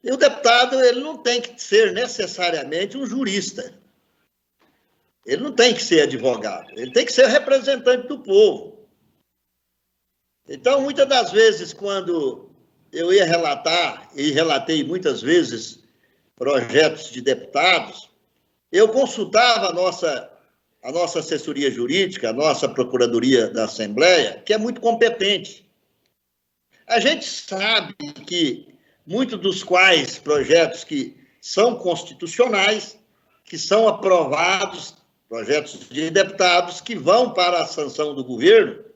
E o deputado, ele não tem que ser necessariamente um jurista. Ele não tem que ser advogado, ele tem que ser representante do povo. Então, muitas das vezes, quando eu ia relatar, e relatei muitas vezes projetos de deputados, eu consultava a nossa assessoria jurídica, a nossa Procuradoria da Assembleia, que é muito competente. A gente sabe que muitos dos quais projetos que são constitucionais, que são aprovados, projetos de deputados que vão para a sanção do governo,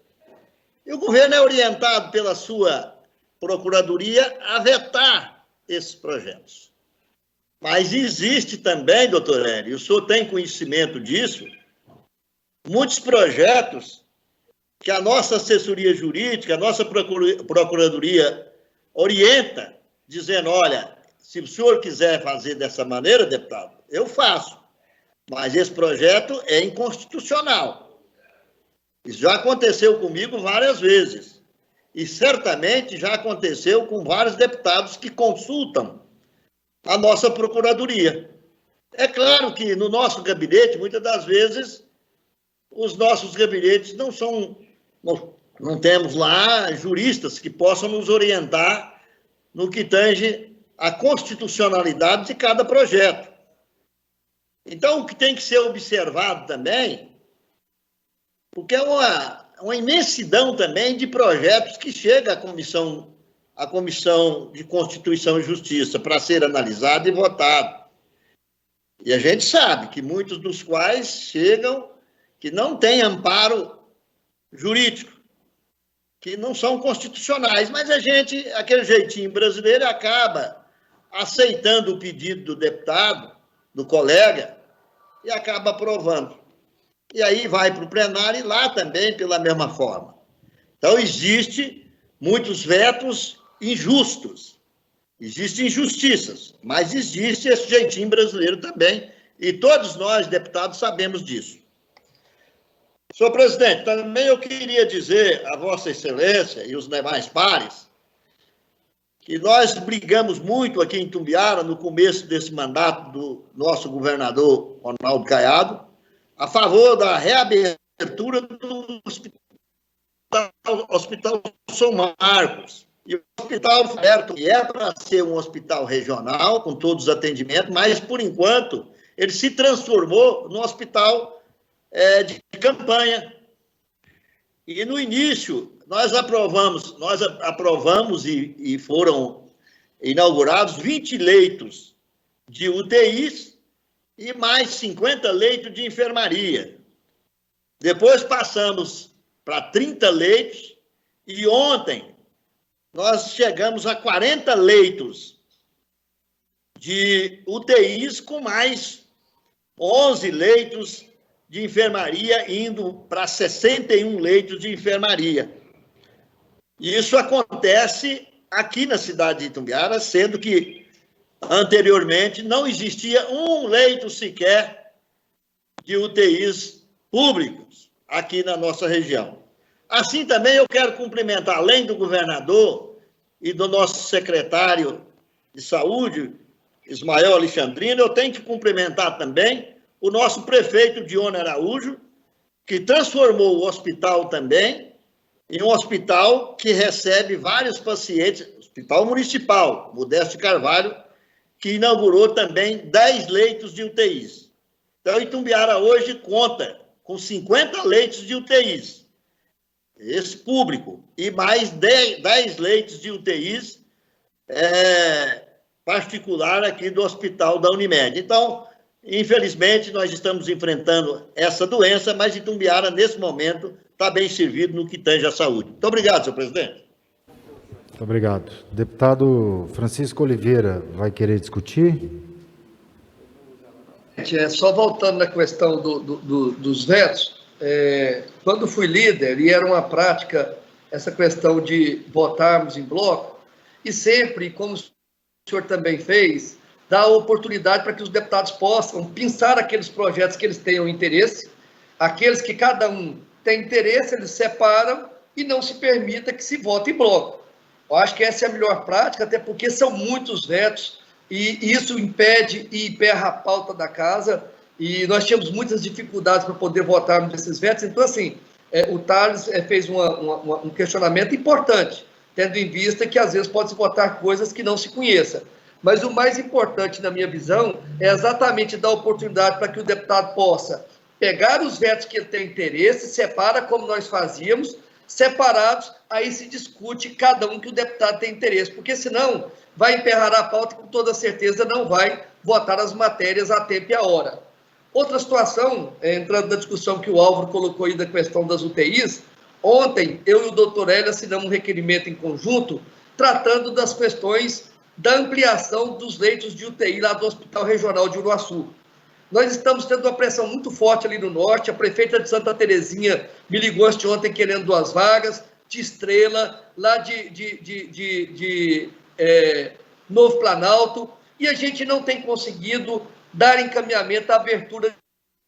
e o governo é orientado pela sua Procuradoria a vetar esses projetos. Mas existe também, doutor Hélio, o senhor tem conhecimento disso, muitos projetos que a nossa assessoria jurídica, a nossa Procuradoria orienta, dizendo, olha, se o senhor quiser fazer dessa maneira, deputado, eu faço, mas esse projeto é inconstitucional. Isso já aconteceu comigo várias vezes. E certamente já aconteceu com vários deputados que consultam a nossa Procuradoria. É claro que no nosso gabinete, muitas das vezes, os nossos gabinetes não temos lá juristas que possam nos orientar no que tange a constitucionalidade de cada projeto. Então, o que tem que ser observado também, porque é uma imensidão também de projetos que chega à Comissão de Constituição e Justiça para ser analisado e votado. E a gente sabe que muitos dos quais chegam que não têm amparo jurídico, que não são constitucionais, mas a gente, aquele jeitinho brasileiro, acaba aceitando o pedido do deputado, do colega, e acaba aprovando. E aí vai para o plenário e lá também pela mesma forma. Então, existe muitos vetos injustos, existem injustiças, mas existe esse jeitinho brasileiro também, e todos nós, deputados, sabemos disso. Senhor presidente, também eu queria dizer a Vossa Excelência e os demais pares que nós brigamos muito aqui em Itumbiara, no começo desse mandato do nosso governador Ronaldo Caiado, a favor da reabertura do Hospital São Marcos. E o hospital aberto é para ser um hospital regional, com todos os atendimentos, mas, por enquanto, ele se transformou num hospital de campanha. E, no início, nós aprovamos e foram inaugurados 20 leitos de UTIs, e mais 50 leitos de enfermaria. Depois passamos para 30 leitos e ontem nós chegamos a 40 leitos de UTIs com mais 11 leitos de enfermaria, indo para 61 leitos de enfermaria. E isso acontece aqui na cidade de Itumbiara, sendo que anteriormente, não existia um leito sequer de UTIs públicos aqui na nossa região. Assim também eu quero cumprimentar, além do governador e do nosso secretário de saúde, Ismael Alexandrino, eu tenho que cumprimentar também o nosso prefeito Dione Araújo, que transformou o hospital também em um hospital que recebe vários pacientes, Hospital Municipal, Modesto Carvalho, que inaugurou também 10 leitos de UTIs. Então, Itumbiara hoje conta com 50 leitos de UTIs, esse público, e mais 10 leitos de UTIs particular aqui do Hospital da Unimed. Então, infelizmente, nós estamos enfrentando essa doença, mas Itumbiara, nesse momento, está bem servido no que tange à saúde. Muito obrigado, senhor presidente. Muito obrigado. Deputado Francisco Oliveira vai querer discutir? Só voltando na questão dos vetos, quando fui líder, e era uma prática essa questão de votarmos em bloco, e sempre, como o senhor também fez, dar oportunidade para que os deputados possam pensar aqueles projetos que eles tenham interesse, aqueles que cada um tem interesse, eles separam e não se permita que se vote em bloco. Eu acho que essa é a melhor prática, até porque são muitos vetos, e isso impede e emperra a pauta da casa, e nós tínhamos muitas dificuldades para poder votarmos nesses vetos. Então, assim, o Thales fez um questionamento importante, tendo em vista que, às vezes, pode-se votar coisas que não se conheça. Mas o mais importante, na minha visão, é exatamente dar oportunidade para que o deputado possa pegar os vetos que ele tem interesse, separa como nós fazíamos, separados, aí se discute cada um que o deputado tem interesse, porque senão vai emperrar a pauta e com toda certeza não vai votar as matérias a tempo e a hora. Outra situação, entrando na discussão que o Álvaro colocou aí da questão das UTIs, ontem eu e o doutor Hélio assinamos um requerimento em conjunto tratando das questões da ampliação dos leitos de UTI lá do Hospital Regional de Uruaçu. Nós estamos tendo uma pressão muito forte ali no norte, a prefeita de Santa Terezinha me ligou ontem querendo 2 vagas, de Estrela, lá de Novo Planalto, e a gente não tem conseguido dar encaminhamento, a abertura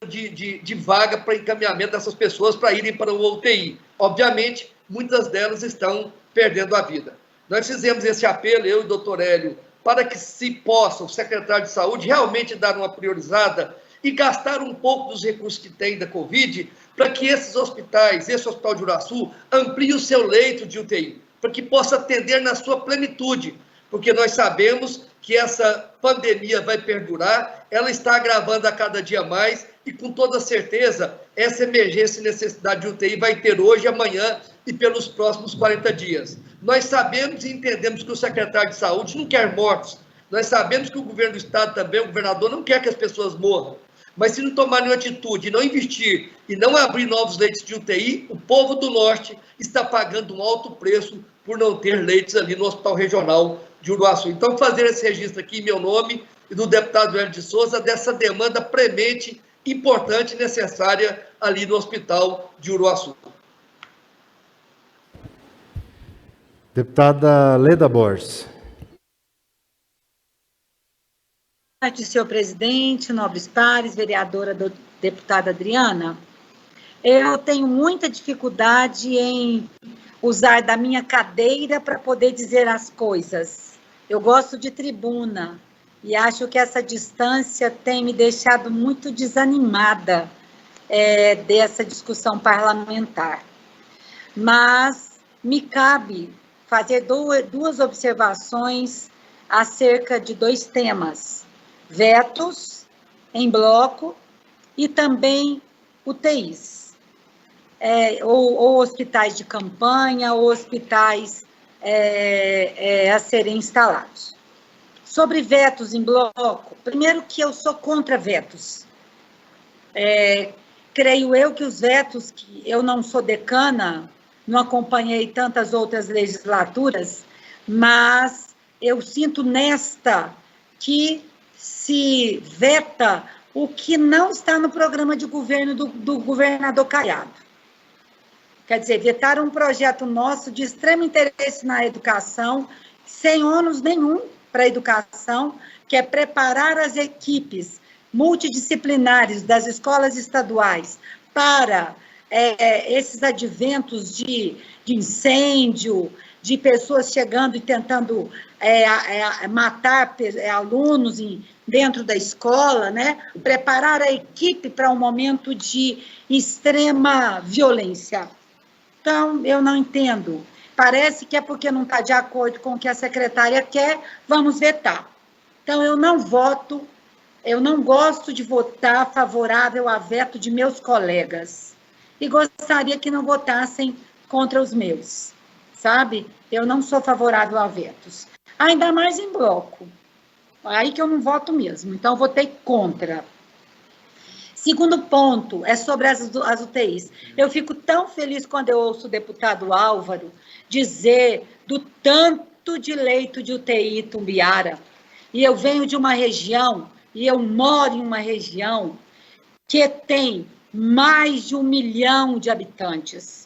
de vaga para encaminhamento dessas pessoas para irem para o UTI. Obviamente, muitas delas estão perdendo a vida. Nós fizemos esse apelo, eu e o doutor Hélio, para que se possa, o secretário de Saúde, realmente dar uma priorizada e gastar um pouco dos recursos que tem da Covid, para que esses hospitais, esse Hospital de Uruaçu, amplie o seu leito de UTI, para que possa atender na sua plenitude, porque nós sabemos que essa pandemia vai perdurar, ela está agravando a cada dia mais, e com toda certeza, essa emergência e necessidade de UTI vai ter hoje, amanhã e pelos próximos 40 dias. Nós sabemos e entendemos que o secretário de Saúde não quer mortos, nós sabemos que o governo do Estado também, o governador, não quer que as pessoas morram, mas se não tomar nenhuma atitude, não investir e não abrir novos leitos de UTI, o povo do Norte está pagando um alto preço por não ter leitos ali no Hospital Regional de Uruaçu. Então, fazer esse registro aqui em meu nome e do deputado Hélio de Souza, dessa demanda premente, importante e necessária ali no Hospital de Uruaçu. Deputada Leda Borges. Boa tarde, senhor presidente, nobres pares, vereadora deputada Adriana. Eu tenho muita dificuldade em usar da minha cadeira para poder dizer as coisas. Eu gosto de tribuna e acho que essa distância tem me deixado muito desanimada dessa discussão parlamentar. Mas me cabe fazer duas observações acerca de 2 temas: vetos em bloco e também UTIs, ou hospitais de campanha, ou hospitais a serem instalados. Sobre vetos em bloco, primeiro que eu sou contra vetos. Creio eu que os vetos, que eu não sou decana, não acompanhei tantas outras legislaturas, mas eu sinto nesta que se veta o que não está no programa de governo do governador Caiado. Quer dizer, vetar um projeto nosso de extremo interesse na educação, sem ônus nenhum para a educação, que é preparar as equipes multidisciplinares das escolas estaduais para esses adventos de incêndio, de pessoas chegando e tentando matar alunos dentro da escola, né? Preparar a equipe para um momento de extrema violência. Então, eu não entendo. Parece que é porque não está de acordo com o que a secretária quer, vamos vetar. Então, eu não voto, eu não gosto de votar favorável a veto de meus colegas. E gostaria que não votassem contra os meus, sabe? Eu não sou favorável a vetos. Ainda mais em bloco. Aí que eu não voto mesmo. Então, eu votei contra. Segundo ponto é sobre as UTIs. Eu fico tão feliz quando eu ouço o deputado Álvaro dizer do tanto de leito de UTI em Tumbiara. E eu venho de uma região, e eu moro em uma região que tem mais de 1 milhão de habitantes.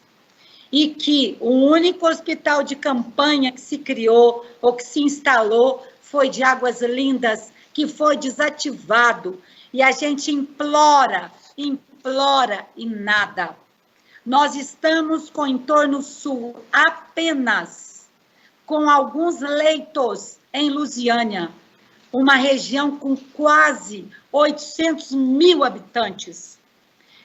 E que o único hospital de campanha que se criou ou que se instalou foi de Águas Lindas, que foi desativado. E a gente implora e nada. Nós estamos com o entorno sul apenas com alguns leitos em Lusiânia, uma região com quase 800 mil habitantes.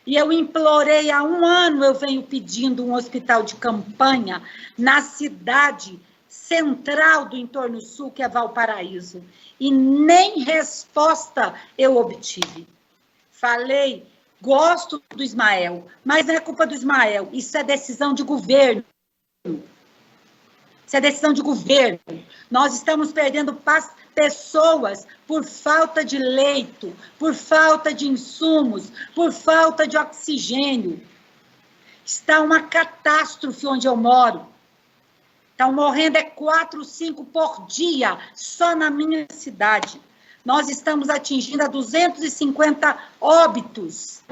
E eu implorei, há 1 ano eu venho pedindo um hospital de campanha na cidade central do entorno sul, que é Valparaíso. E nem resposta eu obtive. Falei, gosto do Ismael, mas não é culpa do Ismael, isso é decisão de governo. Isso é decisão de governo. Nós estamos perdendo pessoas por falta de leito, por falta de insumos, por falta de oxigênio. Está uma catástrofe onde eu moro. Estão morrendo 4, 5 por dia, só na minha cidade. Nós estamos atingindo a 250 óbitos,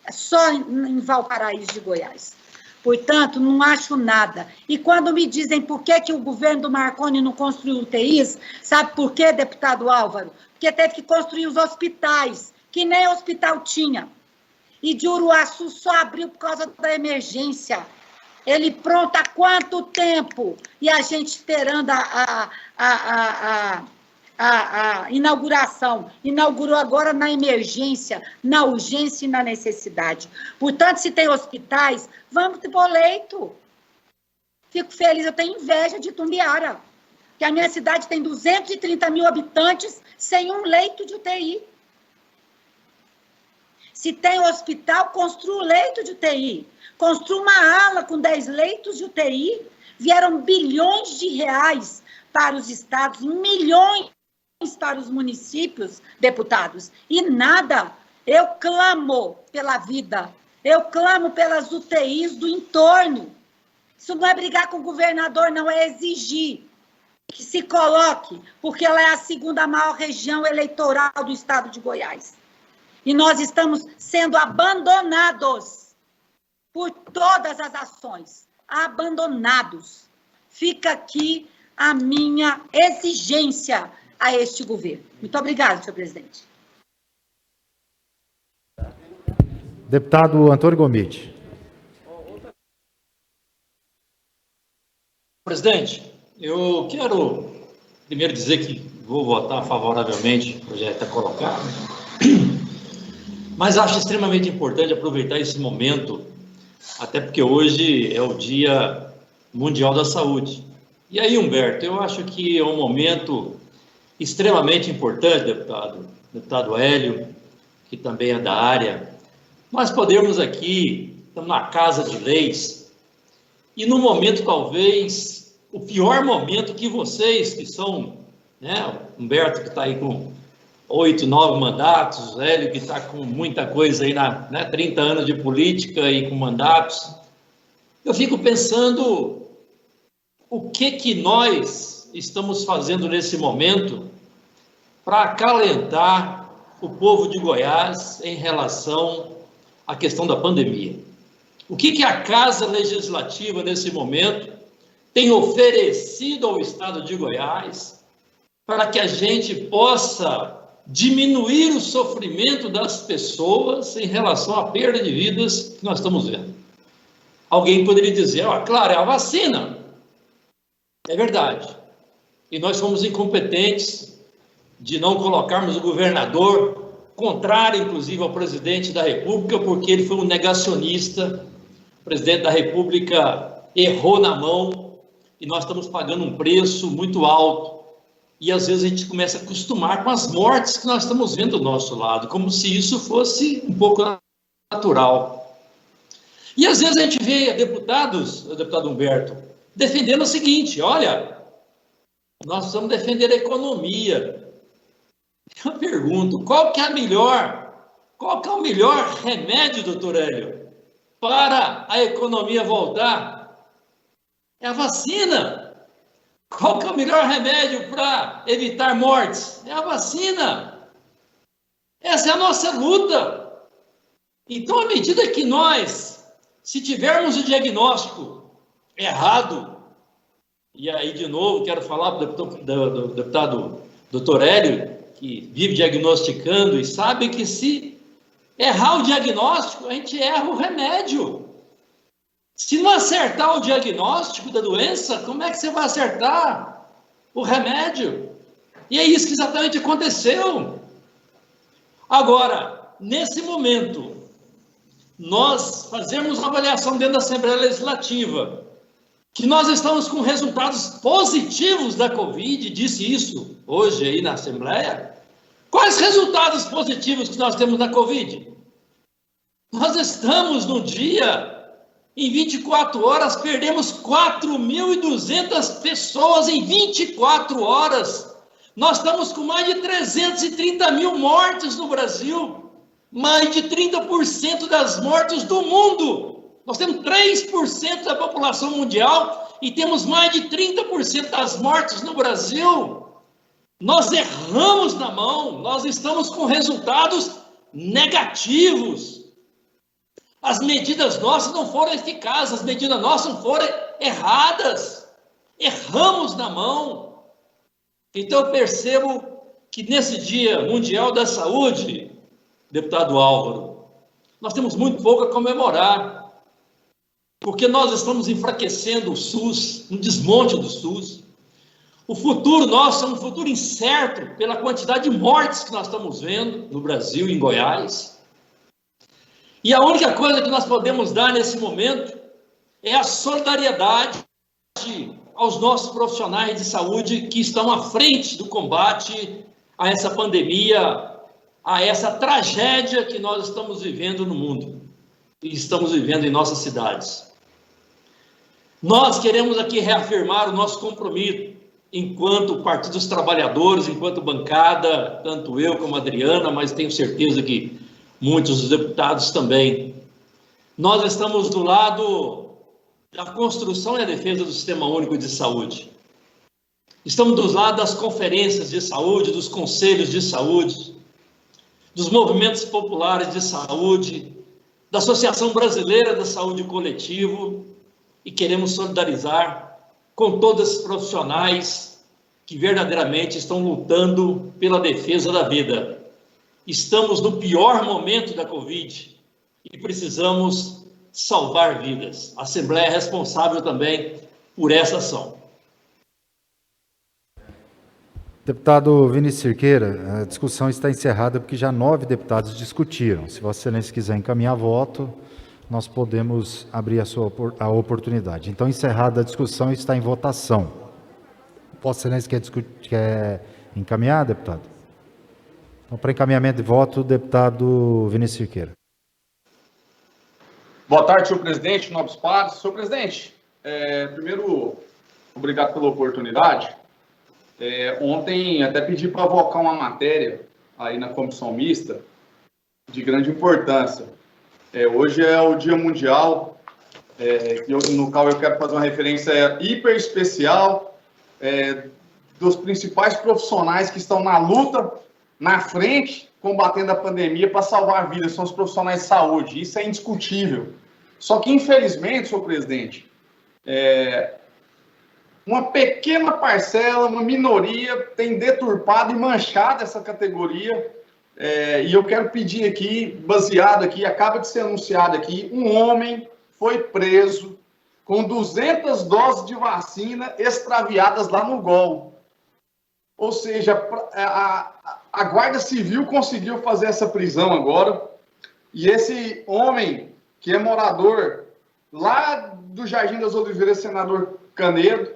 só em Valparaíso de Goiás. Portanto, não acho nada. E quando me dizem por que o governo do Marconi não construiu UTIs, sabe por quê, deputado Álvaro? Porque teve que construir os hospitais, que nem hospital tinha. E de Uruaçu só abriu por causa da emergência. Ele pronto há quanto tempo? E a gente esperando a inauguração. Inaugurou agora na emergência, na urgência e na necessidade. Portanto, se tem hospitais, vamos ter leito. Fico feliz, eu tenho inveja de Tumbiara, que a minha cidade tem 230 mil habitantes sem um leito de UTI. Se tem hospital, construa leito de UTI. Construa uma ala com 10 leitos de UTI. Vieram bilhões de reais para os estados, milhões para os municípios, deputados. E nada. Eu clamo pela vida. Eu clamo pelas UTIs do entorno. Isso não é brigar com o governador, não, é exigir que se coloque, porque ela é a 2ª maior região eleitoral do estado de Goiás. E nós estamos sendo abandonados por todas as ações. Abandonados. Fica aqui a minha exigência a este governo. Muito obrigada, senhor presidente. Deputado Antônio Gomide. Presidente, eu quero primeiro dizer que vou votar favoravelmente, o projeto está colocado, mas acho extremamente importante aproveitar esse momento, até porque hoje é o Dia Mundial da Saúde. E aí, Humberto, eu acho que é um momento extremamente importante, deputado Hélio, que também é da área, nós podemos aqui, estamos na Casa de Leis, e no momento, talvez, o pior momento que vocês, que são, né, Humberto, que está aí com 8, 9 mandatos, Hélio, que está com muita coisa aí, 30 anos de política e com mandatos, eu fico pensando o que nós estamos fazendo nesse momento para acalentar o povo de Goiás em relação à questão da pandemia. O que a Casa Legislativa, nesse momento, tem oferecido ao Estado de Goiás para que a gente possa diminuir o sofrimento das pessoas em relação à perda de vidas que nós estamos vendo? Alguém poderia dizer, claro, é a vacina. É verdade. E nós fomos incompetentes de não colocarmos o governador, contrário, inclusive, ao presidente da República, porque ele foi um negacionista presidente da República errou na mão e nós estamos pagando um preço muito alto. E às vezes a gente começa a acostumar com as mortes que nós estamos vendo do nosso lado, como se isso fosse um pouco natural. E às vezes a gente vê deputados, o deputado Humberto, defendendo o seguinte: olha, nós precisamos defender a economia. Eu pergunto, qual que é o melhor remédio, doutor Hélio, para a economia voltar? É a vacina. Qual que é o melhor remédio para evitar mortes? É a vacina. Essa é a nossa luta. Então, à medida que nós, se tivermos o diagnóstico errado, e aí, de novo, quero falar para o deputado doutor Hélio, que vive diagnosticando e sabe que se errar o diagnóstico, a gente erra o remédio. Se não acertar o diagnóstico da doença, como é que você vai acertar o remédio? E é isso que exatamente aconteceu. Agora, nesse momento, nós fazemos uma avaliação dentro da Assembleia Legislativa, que nós estamos com resultados positivos da Covid, disse isso hoje aí na Assembleia. Quais resultados positivos que nós temos na Covid? Nós estamos no dia... Em 24 horas, perdemos 4.200 pessoas em 24 horas. Nós estamos com mais de 330 mil mortes no Brasil. Mais de 30% das mortes do mundo. Nós temos 3% da população mundial e temos mais de 30% das mortes no Brasil. Nós erramos na mão, nós estamos com resultados negativos. As medidas nossas não foram eficazes, as medidas nossas não foram erradas. Erramos na mão. Então eu percebo que nesse Dia Mundial da Saúde, deputado Álvaro, nós temos muito pouco a comemorar, porque nós estamos enfraquecendo o SUS, um desmonte do SUS. O futuro nosso é um futuro incerto pela quantidade de mortes que nós estamos vendo no Brasil e em Goiás. E a única coisa que nós podemos dar nesse momento é a solidariedade aos nossos profissionais de saúde que estão à frente do combate a essa pandemia, a essa tragédia que nós estamos vivendo no mundo e estamos vivendo em nossas cidades. Nós queremos aqui reafirmar o nosso compromisso enquanto Partido dos Trabalhadores, enquanto bancada, tanto eu como a Adriana, mas tenho certeza que muitos dos deputados também. Nós estamos do lado da construção e a defesa do Sistema Único de Saúde. Estamos do lado das conferências de saúde, dos conselhos de saúde, dos movimentos populares de saúde, da Associação Brasileira da Saúde Coletivo, e queremos solidarizar com todos esses profissionais que verdadeiramente estão lutando pela defesa da vida. Estamos no pior momento da Covid e precisamos salvar vidas. A Assembleia é responsável também por essa ação. Deputado Vinícius Cerqueira, a discussão está encerrada porque já 9 deputados discutiram. Se Vossa Excelência quiser encaminhar voto, nós podemos abrir a oportunidade. Então, encerrada a discussão, está em votação. Vossa Excelência quer encaminhar, deputado? Então, para encaminhamento de voto, o deputado Vinícius Cerqueira. Boa tarde, senhor presidente, nobres pares. Senhor presidente, primeiro, obrigado pela oportunidade. Ontem até pedi para avocar uma matéria aí na comissão mista de grande importância. Hoje é o Dia Mundial, no qual eu quero fazer uma referência hiper especial dos principais profissionais que estão na luta, na frente, combatendo a pandemia para salvar vidas, são os profissionais de saúde. Isso é indiscutível. Só que, infelizmente, senhor presidente, uma pequena parcela, uma minoria, tem deturpado e manchado essa categoria. E eu quero pedir aqui, baseado aqui, acaba de ser anunciado aqui, um homem foi preso com 200 doses de vacina extraviadas lá no GOL. Ou seja, a Guarda Civil conseguiu fazer essa prisão agora, e esse homem, que é morador lá do Jardim das Oliveiras, senador Canedo,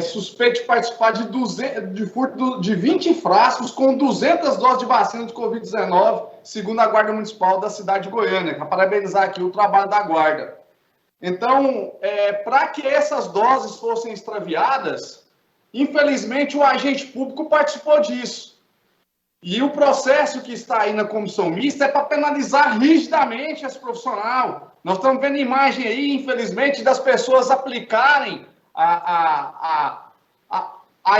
suspeito de participar de furto de 20 frascos com 200 doses de vacina de Covid-19, segundo a Guarda Municipal da cidade de Goiânia. Para parabenizar aqui o trabalho da Guarda. Então, para que essas doses fossem extraviadas, infelizmente o agente público participou disso. E o processo que está aí na comissão mista é para penalizar rigidamente esse profissional. Nós estamos vendo imagem aí, infelizmente, das pessoas aplicarem a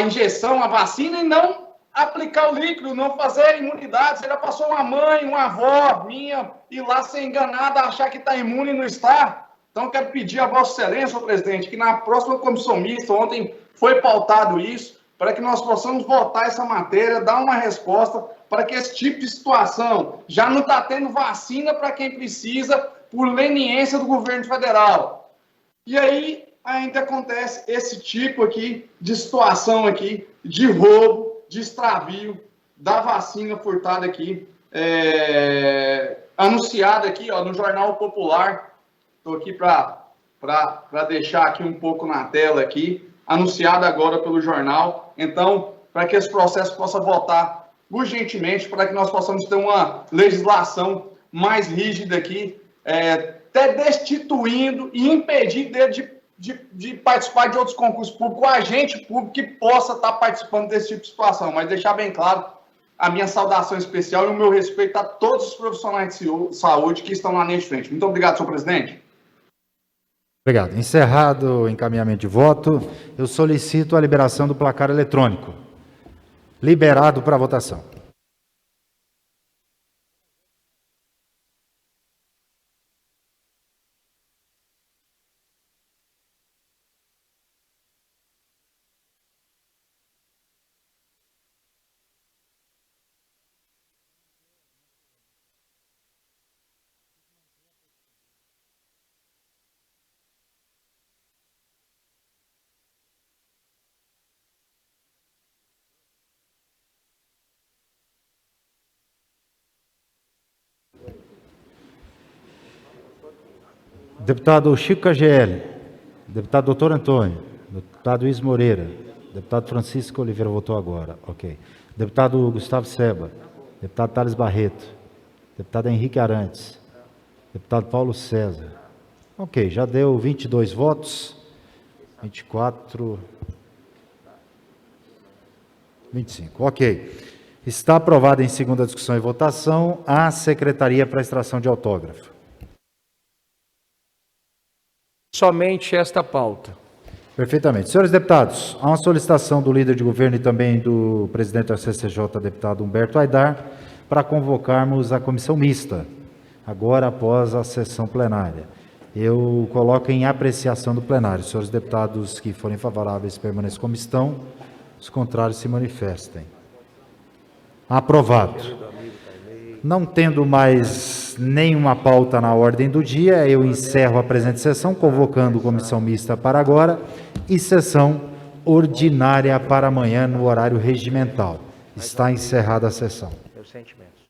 injeção, a vacina, e não aplicar o líquido, não fazer imunidade. Você já passou uma mãe, uma avó minha, ir lá ser enganada, achar que está imune e não está. Então, quero pedir a Vossa Excelência, senhor presidente, que na próxima comissão mista, ontem foi pautado isso, para que nós possamos votar essa matéria, dar uma resposta para que esse tipo de situação já não está tendo vacina para quem precisa, por leniência do governo federal. E aí ainda acontece esse tipo aqui de situação aqui, de roubo, de extravio da vacina furtada aqui, anunciada aqui, ó, no Jornal Popular. Estou aqui para deixar aqui um pouco na tela aqui, anunciada agora pelo jornal. Então, para que esse processo possa votar urgentemente, para que nós possamos ter uma legislação mais rígida aqui, até destituindo e impedindo dele de participar de outros concursos públicos, o agente público que possa estar participando desse tipo de situação. Mas deixar bem claro a minha saudação especial e o meu respeito a todos os profissionais de saúde que estão na linha de frente. Muito obrigado, senhor presidente. Obrigado. Encerrado o encaminhamento de voto, eu solicito a liberação do placar eletrônico. Liberado para votação. Deputado Chico KGL, deputado Doutor Antônio, deputado Luiz Moreira, deputado Francisco Oliveira votou agora, ok. Deputado Gustavo Seba, deputado Thales Barreto, deputado Henrique Arantes, deputado Paulo César. Ok, já deu 22 votos, 24, 25, ok. Está aprovada em segunda discussão e votação a Secretaria para Extração de Autógrafo. Somente esta pauta. Perfeitamente. Senhores deputados, há uma solicitação do líder de governo e também do presidente da CCJ, deputado Humberto Aidar, para convocarmos a comissão mista, agora após a sessão plenária. Eu coloco em apreciação do plenário. Senhores deputados que forem favoráveis permaneçam como estão, os contrários se manifestem. Aprovado. Não tendo mais nenhuma pauta na ordem do dia, eu encerro a presente sessão, convocando comissão mista para agora e sessão ordinária para amanhã no horário regimental. Está encerrada a sessão. Meus sentimentos.